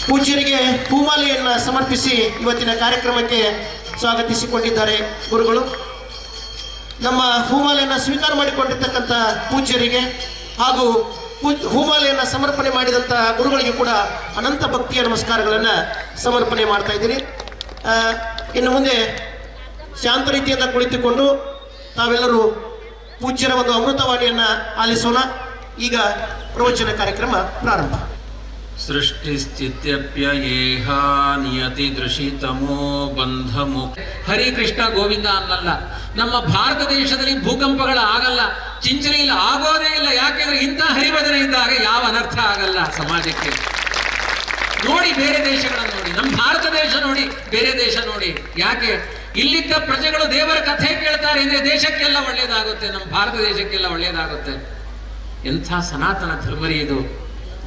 ಪೂಜ್ಯರಿಗೆ ಹೂಮಾಲೆಯನ್ನು ಸಮರ್ಪಿಸಿ ಇವತ್ತಿನ ಕಾರ್ಯಕ್ರಮಕ್ಕೆ ಸ್ವಾಗತಿಸಿಕೊಂಡಿದ್ದಾರೆ ಗುರುಗಳು. ನಮ್ಮ ಹೂಮಾಲೆಯನ್ನು ಸ್ವೀಕಾರ ಮಾಡಿಕೊಂಡಿರ್ತಕ್ಕಂಥ ಪೂಜ್ಯರಿಗೆ ಹಾಗೂ ಹೂಮಾಲೆಯನ್ನು ಸಮರ್ಪಣೆ ಮಾಡಿದಂಥ ಗುರುಗಳಿಗೆ ಕೂಡ ಅನಂತ ಭಕ್ತಿಯ ನಮಸ್ಕಾರಗಳನ್ನು ಸಮರ್ಪಣೆ ಮಾಡ್ತಾ ಇದ್ದೀನಿ. ಇನ್ನು ಮುಂದೆ ಶಾಂತ ರೀತಿಯಿಂದ ಕುಳಿತುಕೊಂಡು ತಾವೆಲ್ಲರೂ ಪೂಜ್ಯರ ಒಂದು ಅಮೃತವಾಣಿಯನ್ನು ಆಲಿಸೋಣ. ಈಗ ಪ್ರವಚನ ಕಾರ್ಯಕ್ರಮ ಪ್ರಾರಂಭ. ಸೃಷ್ಟಿಸ್ಥಿತ್ಯಪ್ಯಯೇಹ ನಿಯತಿ ದೃಶಿತಮೋ ಬಂಧಮು. ಹರಿ ಕೃಷ್ಣ ಗೋವಿಂದ ಅನ್ನಲ್ಲ. ನಮ್ಮ ಭಾರತ ದೇಶದಲ್ಲಿ ಭೂಕಂಪಗಳು ಆಗಲ್ಲ, ಚಿಂಚನೆಯಲ್ಲಿ ಆಗೋದೇ ಇಲ್ಲ. ಯಾಕೆಂದ್ರೆ ಇಂಥ ಹರಿಭಜನೆ ಇದ್ದಾಗ ಯಾವ ಅನರ್ಥ ಆಗಲ್ಲ ಸಮಾಜಕ್ಕೆ. ನೋಡಿ ಬೇರೆ ದೇಶಗಳನ್ನು ನೋಡಿ, ನಮ್ಮ ಭಾರತ ದೇಶ ನೋಡಿ, ಬೇರೆ ದೇಶ ನೋಡಿ. ಯಾಕೆ ಇಲ್ಲಿದ್ದ ಪ್ರಜೆಗಳು ದೇವರ ಕಥೆ ಕೇಳ್ತಾರೆ ಅಂದ್ರೆ ದೇಶಕ್ಕೆಲ್ಲ ಒಳ್ಳೇದಾಗುತ್ತೆ, ನಮ್ಮ ಭಾರತ ದೇಶಕ್ಕೆಲ್ಲ ಒಳ್ಳೇದಾಗುತ್ತೆ. ಎಂಥ ಸನಾತನ ಧರ್ಮರಿ ಇದು,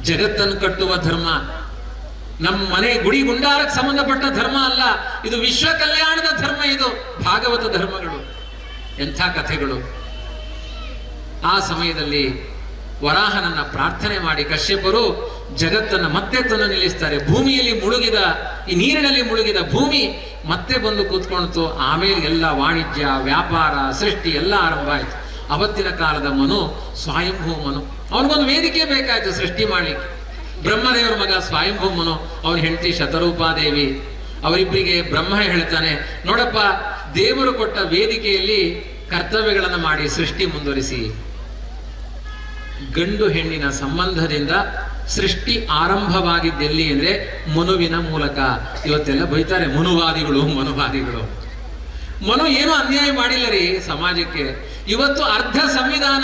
ಜಗತ್ತನ್ನು ಕಟ್ಟುವ ಧರ್ಮ. ನಮ್ಮ ಮನೆ ಗುಡಿ ಗುಂಡಾರಕ್ಕೆ ಸಂಬಂಧಪಟ್ಟ ಧರ್ಮ ಅಲ್ಲ, ಇದು ವಿಶ್ವ ಕಲ್ಯಾಣದ ಧರ್ಮ. ಇದು ಭಾಗವತ ಧರ್ಮಗಳು. ಎಂಥ ಕಥೆಗಳು. ಆ ಸಮಯದಲ್ಲಿ ವರಾಹನನ್ನ ಪ್ರಾರ್ಥನೆ ಮಾಡಿ ಕಶ್ಯಪರು ಜಗತ್ತನ್ನ ಮತ್ತೆ ತಂದು ನಿಲ್ಲಿಸ್ತಾರೆ. ಭೂಮಿಯಲ್ಲಿ ಮುಳುಗಿದ, ಈ ನೀರಿನಲ್ಲಿ ಮುಳುಗಿದ ಭೂಮಿ ಮತ್ತೆ ಬಂದು ಕೂತ್ಕೊಳ್ತು. ಆಮೇಲೆ ಎಲ್ಲ ವಾಣಿಜ್ಯ, ವ್ಯಾಪಾರ, ಸೃಷ್ಟಿ ಎಲ್ಲ ಆರಂಭ ಆಯ್ತು. ಅವತ್ತಿನ ಕಾಲದ ಮನು ಸ್ವಯಂಭೂ ಮನು, ಅವನಿಗೊಂದು ವೇದಿಕೆ ಬೇಕಾಯ್ತು ಸೃಷ್ಟಿ ಮಾಡ್ಲಿಕ್ಕೆ. ಬ್ರಹ್ಮದೇವರ ಮಗ ಸ್ವಯಂಭೂ ಮನು, ಅವನ ಹೆಂಡತಿ ಶತರೂಪಾದೇವಿ. ಅವರಿಬ್ಬರಿಗೆ ಬ್ರಹ್ಮ ಹೇಳ್ತಾನೆ, ನೋಡಪ್ಪ, ದೇವರು ಕೊಟ್ಟ ವೇದಿಕೆಯಲ್ಲಿ ಕರ್ತವ್ಯಗಳನ್ನು ಮಾಡಿ ಸೃಷ್ಟಿ ಮುಂದುವರಿಸಿ. ಗಂಡು ಹೆಣ್ಣಿನ ಸಂಬಂಧದಿಂದ ಸೃಷ್ಟಿ ಆರಂಭವಾಗಿದ್ದೆಲ್ಲಿ ಅಂದ್ರೆ ಮನುವಿನ ಮೂಲಕ. ಇವತ್ತೆಲ್ಲ ಬೈತಾರೆ ಮನುವಾದಿಗಳು. ಮನು ಏನೂ ಅನ್ಯಾಯ ಮಾಡಿಲ್ಲ ರೀ ಸಮಾಜಕ್ಕೆ. ಇವತ್ತು ಅರ್ಧ ಸಂವಿಧಾನ,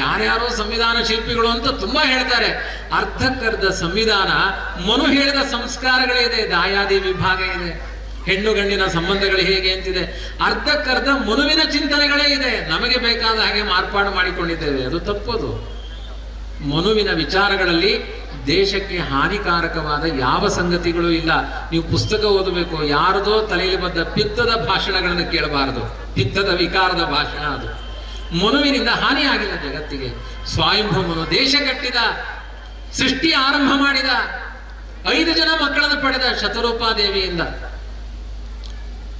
ಯಾರ್ಯಾರೋ ಸಂವಿಧಾನ ಶಿಲ್ಪಿಗಳು ಅಂತ ತುಂಬಾ ಹೇಳ್ತಾರೆ. ಅರ್ಧಕ್ಕರ್ಧ ಸಂವಿಧಾನ ಮನು ಹೇಳಿದ ಸಂಸ್ಕಾರಗಳೇ ಇದೆ. ದಾಯಾದಿ ವಿಭಾಗ ಇದೆ, ಹೆಣ್ಣು ಗಂಡಿನ ಸಂಬಂಧಗಳು ಹೇಗೆ ಅಂತಿದೆ. ಅರ್ಧಕ್ಕರ್ಧ ಮನುವಿನ ಚಿಂತನೆಗಳೇ ಇದೆ. ನಮಗೆ ಬೇಕಾದ ಹಾಗೆ ಮಾರ್ಪಾಡು ಮಾಡಿಕೊಂಡಿದ್ದೇವೆ. ಅದು ತಪ್ಪದು. ಮನುವಿನ ವಿಚಾರಗಳಲ್ಲಿ ದೇಶಕ್ಕೆ ಹಾನಿಕಾರಕವಾದ ಯಾವ ಸಂಗತಿಗಳು ಇಲ್ಲ. ನೀವು ಪುಸ್ತಕ ಓದಬೇಕು, ಯಾರದೋ ತಲೆಯಲ್ಲಿ ಬಂದ ಪಿತ್ತದ ಭಾಷಣಗಳನ್ನು ಕೇಳಬಾರದು. ಪಿತ್ತದ ವಿಕಾರದ ಭಾಷಣ ಅದು. ಮನುವಿನಿಂದ ಹಾನಿ ಆಗಿಲ್ಲ ಜಗತ್ತಿಗೆ. ಸ್ವಯಂಭೂ ಮನು ದೇಶ ಕಟ್ಟಿದ, ಸೃಷ್ಟಿ ಆರಂಭ ಮಾಡಿದ, 5 ಜನ ಮಕ್ಕಳನ್ನು ಪಡೆದ ಶತರೂಪಾದೇವಿಯಿಂದ.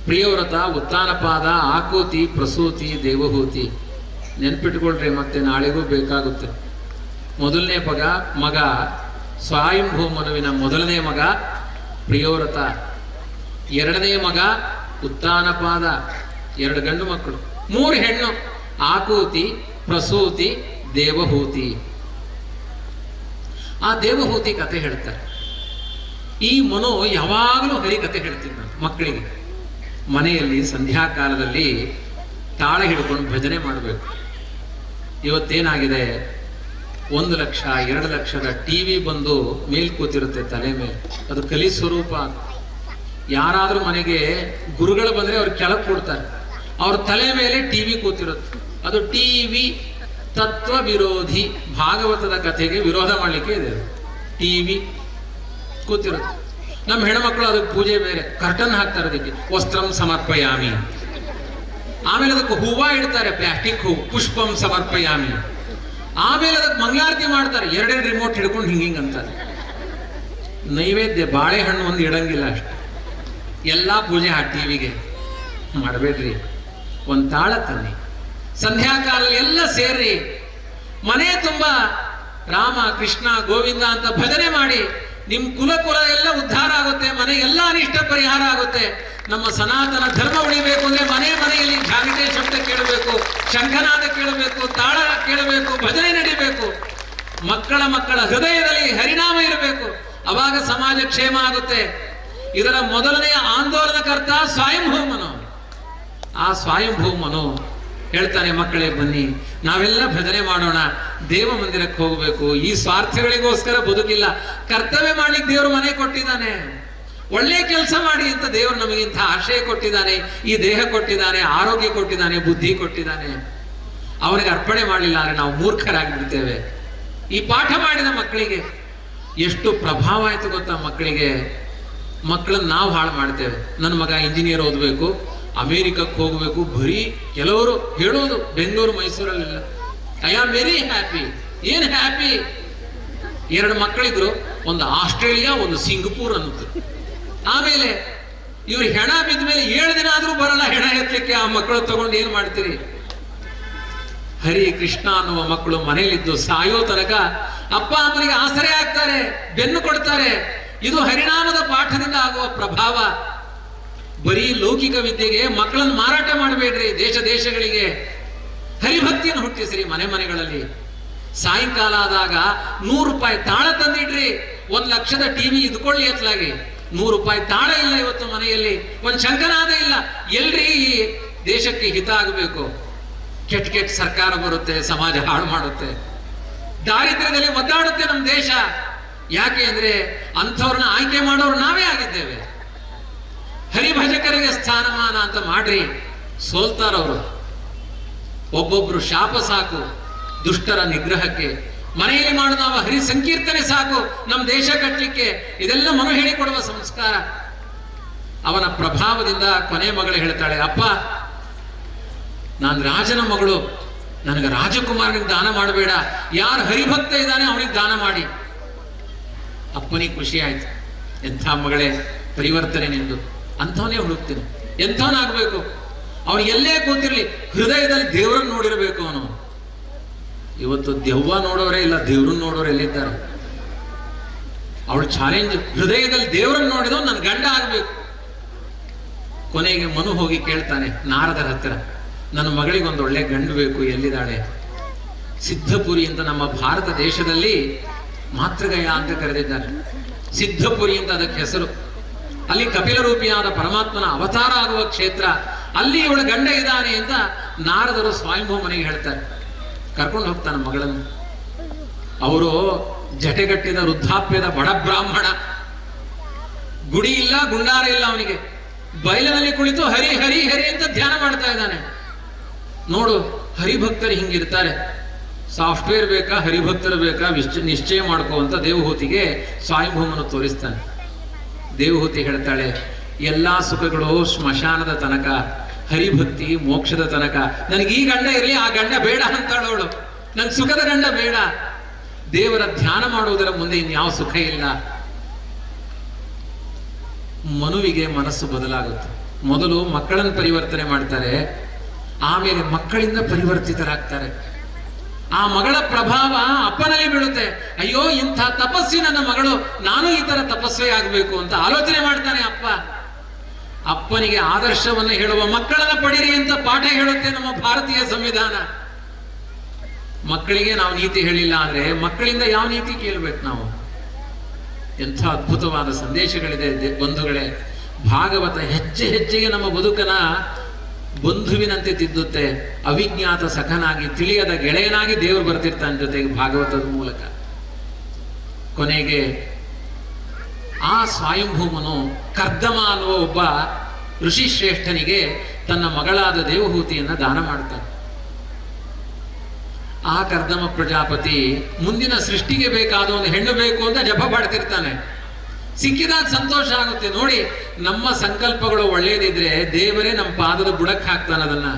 ಪ್ರಿಯವ್ರತ, ಉತ್ತಾನಪಾದ, ಆಕೂತಿ, ಪ್ರಸೂತಿ, ದೇವಹೂತಿ. ನೆನ್ಪಿಟ್ಕೊಳ್ರಿ, ಮತ್ತೆ ನಾಳೆಗೂ ಬೇಕಾಗುತ್ತೆ. ಮೊದಲನೇ ಮಗ ಸ್ವಯಂಭೂ ಮನುವಿನ ಮೊದಲನೇ ಮಗ ಪ್ರಿಯೋವ್ರತ, 2ನೇ ಮಗ ಉತ್ತಾನಪಾದ, 2 ಗಂಡು ಮಕ್ಕಳು, 3 ಹೆಣ್ಣು, ಆಕೂತಿ, ಪ್ರಸೂತಿ, ದೇವಹೂತಿ. ಆ ದೇವಹೂತಿ ಕತೆ ಹೇಳ್ತಾರೆ. ಈ ಮನು ಯಾವಾಗಲೂ ಹರಿ ಕತೆ ಹೇಳ್ತಿದ್ದ ಮಕ್ಕಳಿಗೆ. ಮನೆಯಲ್ಲಿ ಸಂಧ್ಯಾಕಾಲದಲ್ಲಿ ತಾಳ ಹಿಡ್ಕೊಂಡು ಭಜನೆ ಮಾಡಬೇಕು. ಇವತ್ತೇನಾಗಿದೆ, 1 ಲಕ್ಷ 2 ಲಕ್ಷದ ಟಿವಿ ಬಂದು ಮೇಲ್ ಕೂತಿರುತ್ತೆ ತಲೆ ಮೇಲೆ. ಅದು ಕಲಿ ಸ್ವರೂಪ. ಯಾರಾದ್ರೂ ಮನೆಗೆ ಗುರುಗಳು ಬಂದ್ರೆ ಅವ್ರು ಕೆಳಗೆ ಕೊಡ್ತಾರೆ, ಅವ್ರ ತಲೆ ಮೇಲೆ ಟಿವಿ ಕೂತಿರುತ್ತೆ. ಅದು ಟಿವಿ ತತ್ವ ವಿರೋಧಿ. ಭಾಗವತದ ಕಥೆಗೆ ವಿರೋಧ ಮಾಡ್ಲಿಕ್ಕೆ ಇದೆ. ಟಿವಿ ಕೂತಿರುತ್ತೆ. ನಮ್ಮ ಹೆಣ್ಮಕ್ಳು ಅದಕ್ಕೆ ಪೂಜೆ ಬೇರೆ, ಕರ್ಟನ್ ಹಾಕ್ತಾರೆ, ಅದಕ್ಕೆ ವಸ್ತ್ರಂ ಸಮರ್ಪಯಾಮಿ. ಆಮೇಲೆ ಅದಕ್ಕೆ ಹೂವ ಇಡ್ತಾರೆ, ಪ್ಲಾಸ್ಟಿಕ್ ಹೂವು, ಪುಷ್ಪಂ ಸಮರ್ಪಯಾಮಿ. ಆಮೇಲೆ ಅದಕ್ಕೆ ಮಂಗಳಾರತಿ ಮಾಡ್ತಾರೆ, 2 ರಿಮೋಟ್ ಹಿಡ್ಕೊಂಡು ಹಿಂಗಿಂಗ್ ಅಂತಾರೆ. ನೈವೇದ್ಯ ಬಾಳೆಹಣ್ಣು ಒಂದು ಇಡಂಗಿಲ್ಲ ಅಷ್ಟೆ. ಎಲ್ಲ ಪೂಜೆ ಆ ಟಿವಿಗೆ ಮಾಡಬೇಡ್ರಿ. ಒಂದು ತಾಳ ತನ್ನಿ, ಸಂಧ್ಯಾಕಾಲ ಎಲ್ಲ ಸೇರಿ ಮನೆ ತುಂಬ ರಾಮ ಕೃಷ್ಣ ಗೋವಿಂದ ಅಂತ ಭಜನೆ ಮಾಡಿ. ನಿಮ್ಮ ಕುಲ ಎಲ್ಲ ಉದ್ಧಾರ ಆಗುತ್ತೆ, ಮನೆಗೆಲ್ಲ ಅನಿಷ್ಟ ಪರಿಹಾರ ಆಗುತ್ತೆ. ನಮ್ಮ ಸನಾತನ ಧರ್ಮ ಉಳಿಬೇಕು ಅಂದ್ರೆ ಮನೆಯಲ್ಲಿ ಜಾಗಟೆ ಶಬ್ದ ಕೇಳಬೇಕು, ಶಂಖನಾದ ಕೇಳಬೇಕು, ತಾಳ ಕೇಳಬೇಕು, ಭಜನೆ ನಡೀಬೇಕು. ಮಕ್ಕಳ ಹೃದಯದಲ್ಲಿ ಹರಿನಾಮ ಇರಬೇಕು. ಅವಾಗ ಸಮಾಜ ಕ್ಷೇಮ ಆಗುತ್ತೆ. ಇದರ ಮೊದಲನೆಯ ಆಂದೋಲನಕರ್ತ ಸ್ವಯಂಭೂ ಮನು. ಆ ಸ್ವಯಂಭೂ ಮನು ಹೇಳ್ತಾನೆ, ಮಕ್ಕಳೇ ಬನ್ನಿ, ನಾವೆಲ್ಲ ಭಜನೆ ಮಾಡೋಣ, ದೇವ ಮಂದಿರಕ್ಕೆ ಹೋಗಬೇಕು. ಈ ಸ್ವಾರ್ಥಗಳಿಗೋಸ್ಕರ ಬದುಕಿಲ್ಲ, ಕರ್ತವ್ಯ ಮಾಡ್ಲಿಕ್ಕೆ ದೇವರು ಮನೆ ಕೊಟ್ಟಿದ್ದಾನೆ. ಒಳ್ಳೆ ಕೆಲಸ ಮಾಡಿ ಅಂತ ದೇವರು ನಮಗಿಂತ ಆಶಯ ಕೊಟ್ಟಿದ್ದಾನೆ, ಈ ದೇಹ ಕೊಟ್ಟಿದ್ದಾನೆ, ಆರೋಗ್ಯ ಕೊಟ್ಟಿದ್ದಾನೆ, ಬುದ್ಧಿ ಕೊಟ್ಟಿದ್ದಾನೆ. ಅವನಿಗೆ ಅರ್ಪಣೆ ಮಾಡಲಿಲ್ಲ ಅಂದ್ರೆ ನಾವು ಮೂರ್ಖರಾಗಿ ಬಿಡ್ತೇವೆ. ಈ ಪಾಠ ಮಾಡಿದ ಮಕ್ಕಳಿಗೆ ಎಷ್ಟು ಪ್ರಭಾವ ಆಯ್ತು ಗೊತ್ತಾ. ಮಕ್ಕಳನ್ನ ನಾವು ಹಾಳು ಮಾಡ್ತೇವೆ. ನನ್ನ ಮಗ ಇಂಜಿನಿಯರ್ ಓದಬೇಕು, ಅಮೇರಿಕಕ್ಕೆ ಹೋಗಬೇಕು, ಬರೀ ಕೆಲವರು ಹೇಳೋದು. ಬೆಂಗಳೂರು ಮೈಸೂರಲ್ಲಿಲ್ಲ. I am very happy. ಏನು ಹ್ಯಾಪಿ? 2 ಮಕ್ಕಳಿದ್ರು, ಒಂದು ಆಸ್ಟ್ರೇಲಿಯಾ, ಒಂದು ಸಿಂಗಪೂರ್ ಅನ್ನುತ್ತೆ. ಆಮೇಲೆ ಇವ್ರು ಹೆಣ ಬಿದ್ದ ಮೇಲೆ 7 ದಿನ ಆದ್ರೂ ಬರಲ್ಲ ಹೆಣ ಎತ್ತಲಿಕ್ಕೆ. ಆ ಮಕ್ಕಳು ತಗೊಂಡು ಏನ್ ಮಾಡ್ತೀರಿ? ಹರಿ ಕೃಷ್ಣ ಅನ್ನುವ ಮಕ್ಕಳು ಮನೆಯಲ್ಲಿದ್ದು ಸಾಯೋ ತನಕ ಅಪ್ಪ ಅಮ್ಮನಿಗೆ ಆಸರೆ ಆಗ್ತಾರೆ, ಬೆನ್ನು ಕೊಡ್ತಾರೆ. ಇದು ಹರಿನಾಮದ ಪಾಠದಿಂದ ಆಗುವ ಪ್ರಭಾವ. ಬರೀ ಲೌಕಿಕ ವಿದ್ಯೆಗೆ ಮಕ್ಕಳನ್ನು ಮಾರಾಟ ಮಾಡಬೇಡ್ರಿ. ದೇಶ ದೇಶಗಳಿಗೆ ಹರಿಭಕ್ತಿಯನ್ನು ಹುಟ್ಟಿಸ್ರಿ ಮನೆ ಮನೆಗಳಲ್ಲಿ. ಸಾಯಂಕಾಲ ಆದಾಗ 100 ರೂಪಾಯಿ ತಾಳ ತಂದಿಡ್ರಿ. 1 ಲಕ್ಷದ ಟಿವಿ ಇದ್ಕೊಳ್ಳಿ ಎತ್ತಲಾಗಿ. 100 ರೂಪಾಯಿ ತಾಳ ಇಲ್ಲ ಇವತ್ತು ಮನೆಯಲ್ಲಿ, ಒಂದು ಶಂಕನಾದ ಇಲ್ಲ. ಎಲ್ರಿ ಈ ದೇಶಕ್ಕೆ ಹಿತ ಆಗಬೇಕು? ಕೆಟ್ಟ ಕೆಟ್ಟ ಸರ್ಕಾರ ಬರುತ್ತೆ, ಸಮಾಜ ಹಾಳು ಮಾಡುತ್ತೆ, ದಾರಿದ್ರ್ಯದಲ್ಲಿ ಒದ್ದಾಡುತ್ತೆ ನಮ್ಮ ದೇಶ. ಯಾಕೆ ಅಂದ್ರೆ ಅಂಥವ್ರನ್ನ ಆಯ್ಕೆ ಮಾಡೋರು ನಾವೇ ಆಗಿದ್ದೇವೆ. ಹರಿಭಜಕರಿಗೆ ಸ್ಥಾನಮಾನ ಅಂತ ಮಾಡ್ರಿ, ಸೋಲ್ತಾರವರು. ಒಬ್ಬೊಬ್ರು ಶಾಪ ಸಾಕು ದುಷ್ಟರ ನಿಗ್ರಹಕ್ಕೆ. ಮನೆಯಲ್ಲಿ ಮಾಡುವ ನಾವು ಹರಿ ಸಂಕೀರ್ತನೆ ಸಾಕು ನಮ್ಮ ದೇಶ ಕಟ್ಟಲಿಕ್ಕೆ. ಇದೆಲ್ಲ ಮನು ಹೇಳಿಕೊಡುವ ಸಂಸ್ಕಾರ. ಅವನ ಪ್ರಭಾವದಿಂದ ಕೊನೆ ಮಗಳು ಹೇಳ್ತಾಳೆ, ಅಪ್ಪ ನಾನು ರಾಜನ ಮಗಳು, ನನಗೆ ರಾಜಕುಮಾರನಿಗೆ ದಾನ ಮಾಡಬೇಡ, ಯಾರು ಹರಿಭಕ್ತ ಇದ್ದಾನೆ ಅವನಿಗೆ ದಾನ ಮಾಡಿ. ಅಪ್ಪನಿಗೆ ಖುಷಿ ಆಯ್ತು. ಎಂಥ ಮಗಳೇ, ಪರಿವರ್ತನೆ ನಿಂದು, ಅಂಥವನೇ ಹುಡುಕ್ತೀನಿ. ಎಂಥವನಾಗಬೇಕು? ಅವನು ಎಲ್ಲೇ ಕೂತಿರ್ಲಿ ಹೃದಯದಲ್ಲಿ ದೇವರನ್ನು ನೋಡಿರಬೇಕು ಅವನು. ಇವತ್ತು ದೆವ್ವ ನೋಡೋರೇ ಇಲ್ಲ, ದೇವ್ರನ್ನ ನೋಡೋರು ಎಲ್ಲಿದ್ದಾರೆ? ಅವಳು ಚಾಲೆಂಜ್, ಹೃದಯದಲ್ಲಿ ದೇವರನ್ನು ನೋಡಿದವ ನನ್ನ ಗಂಡ ಆಗ್ಬೇಕು. ಕೊನೆಗೆ ಮನು ಹೋಗಿ ಕೇಳ್ತಾನೆ ನಾರದರ ಹತ್ತಿರ, ನನ್ನ ಮಗಳಿಗೆ ಒಂದು ಒಳ್ಳೆ ಗಂಡು ಬೇಕು, ಎಲ್ಲಿದ್ದಾಳೆ? ಸಿದ್ಧಪುರಿ ಅಂತ ನಮ್ಮ ಭಾರತ ದೇಶದಲ್ಲಿ ಮಾತೃಗಯ ಅಂತ ಕರೆದಿದ್ದಾರೆ. ಸಿದ್ಧಪುರಿ ಅಂತ ಅದಕ್ಕೆ ಹೆಸರು. ಅಲ್ಲಿ ಕಪಿಲ ರೂಪಿಯಾದ ಪರಮಾತ್ಮನ ಅವತಾರ ಆಗುವ ಕ್ಷೇತ್ರ. ಅಲ್ಲಿ ಇವಳ ಗಂಡ ಇದ್ದಾನೆ ಅಂತ ನಾರದರು ಸ್ವಯಂಭೂ ಮನೆಗೆ ಹೇಳ್ತಾರೆ. ಕರ್ಕೊಂಡು ಹೋಗ್ತಾನೆ ಮಗಳನ್ನು. ಅವರು ಜಟೆಗಟ್ಟಿದ ವೃದ್ಧಾಪ್ಯದ ಬಡ ಬ್ರಾಹ್ಮಣ, ಗುಡಿ ಇಲ್ಲ, ಗುಂಡಾರ ಇಲ್ಲ ಅವನಿಗೆ. ಬಯಲಿನಲ್ಲಿ ಕುಳಿತು ಹರಿ ಹರಿ ಹರಿ ಅಂತ ಧ್ಯಾನ ಮಾಡ್ತಾ ಇದ್ದಾನೆ. ನೋಡು, ಹರಿಭಕ್ತರು ಹಿಂಗಿರ್ತಾರೆ. ಸಾಫ್ಟ್ವೇರ್ ಬೇಕಾ, ಹರಿಭಕ್ತರು ಬೇಕಾ, ನಿಶ್ಚಯ ಮಾಡ್ಕೋ ಅಂತ ದೇವಹೂತಿಗೆ ಸ್ವಯಂಭೂಮನು ತೋರಿಸ್ತಾನೆ. ದೇವಹೂತಿ ಹೇಳ್ತಾಳೆ, ಎಲ್ಲಾ ಸುಖಗಳು ಸ್ಮಶಾನದ ತನಕ, ಹರಿಭಕ್ತಿ ಮೋಕ್ಷದ ತನಕ. ನನಗೆ ಈ ಗಂಡ ಇರಲಿ, ಆ ಗಂಡ ಬೇಡ ಅಂತಾಳವಳು. ನನ್ಗೆ ಸುಖದ ಗಂಡ ಬೇಡ. ದೇವರ ಧ್ಯಾನ ಮಾಡುವುದರ ಮುಂದೆ ಇನ್ಯಾವ ಸುಖ ಇಲ್ಲ. ಮನುವಿಗೆ ಮನಸ್ಸು ಬದಲಾಗುತ್ತೆ. ಮೊದಲು ಮಕ್ಕಳನ್ನು ಪರಿವರ್ತನೆ ಮಾಡ್ತಾರೆ, ಆಮೇಲೆ ಮಕ್ಕಳಿಂದ ಪರಿವರ್ತಿತರಾಗ್ತಾರೆ. ಆ ಮಗಳ ಪ್ರಭಾವ ಅಪ್ಪನಲ್ಲಿ ಬೀಳುತ್ತೆ. ಅಯ್ಯೋ, ಇಂಥ ತಪಸ್ವಿ ನನ್ನ ಮಗಳು, ನಾನು ಈ ತರ ತಪಸ್ವಿ ಆಗಬೇಕು ಅಂತ ಆಲೋಚನೆ ಮಾಡ್ತಾನೆ ಅಪ್ಪ. ಅಪ್ಪನಿಗೆ ಆದರ್ಶವನ್ನು ಹೇಳುವ ಮಕ್ಕಳನ್ನ ಪಡಿರಿ ಅಂತ ಪಾಠ ಹೇಳುತ್ತೆ ನಮ್ಮ ಭಾರತೀಯ ಸಂವಿಧಾನ. ಮಕ್ಕಳಿಗೆ ನಾವು ನೀತಿ ಹೇಳಿಲ್ಲ ಅಂದ್ರೆ ಮಕ್ಕಳಿಂದ ಯಾವ ನೀತಿ ಕೇಳಬೇಕು ನಾವು? ಎಂಥ ಅದ್ಭುತವಾದ ಸಂದೇಶಗಳಿದೆ ಬಂಧುಗಳೇ. ಭಾಗವತ ಹೆಜ್ಜೆ ಹೆಜ್ಜೆಗೆ ನಮ್ಮ ಬದುಕನ ಬಂಧುವಿನಂತೆ ತಿದ್ದುತ್ತೆ. ಅವಿಜ್ಞಾತ ಸಖನಾಗಿ, ತಿಳಿಯದ ಗೆಳೆಯನಾಗಿ ದೇವರು ಬರ್ತಿರ್ತಾನೆ ಜೊತೆಗೆ ಭಾಗವತದ ಮೂಲಕ. ಕೊನೆಗೆ ಆ ಸ್ವಯಂಭೂಮನು ಕರ್ದಮ ಅನ್ನುವ ಒಬ್ಬ ಋಷಿಶ್ರೇಷ್ಠನಿಗೆ ತನ್ನ ಮಗಳಾದ ದೇವಹೂತಿಯನ್ನ ದಾನ ಮಾಡ್ತಾನೆ. ಆ ಕರ್ದಮ ಪ್ರಜಾಪತಿ ಮುಂದಿನ ಸೃಷ್ಟಿಗೆ ಬೇಕಾದ ಒಂದು ಹೆಣ್ಣು ಬೇಕು ಅಂತ ಜಪ ಮಾಡ್ತಿರ್ತಾನೆ. ಸಿಕ್ಕಿದಾಗ ಸಂತೋಷ ಆಗುತ್ತೆ. ನೋಡಿ, ನಮ್ಮ ಸಂಕಲ್ಪಗಳು ಒಳ್ಳೇದಿದ್ರೆ ದೇವರೇ ನಮ್ಮ ಪಾದದ ಬುಡಕ್ಕೆ ಹಾಕ್ತಾನೆ. ಅದನ್ನ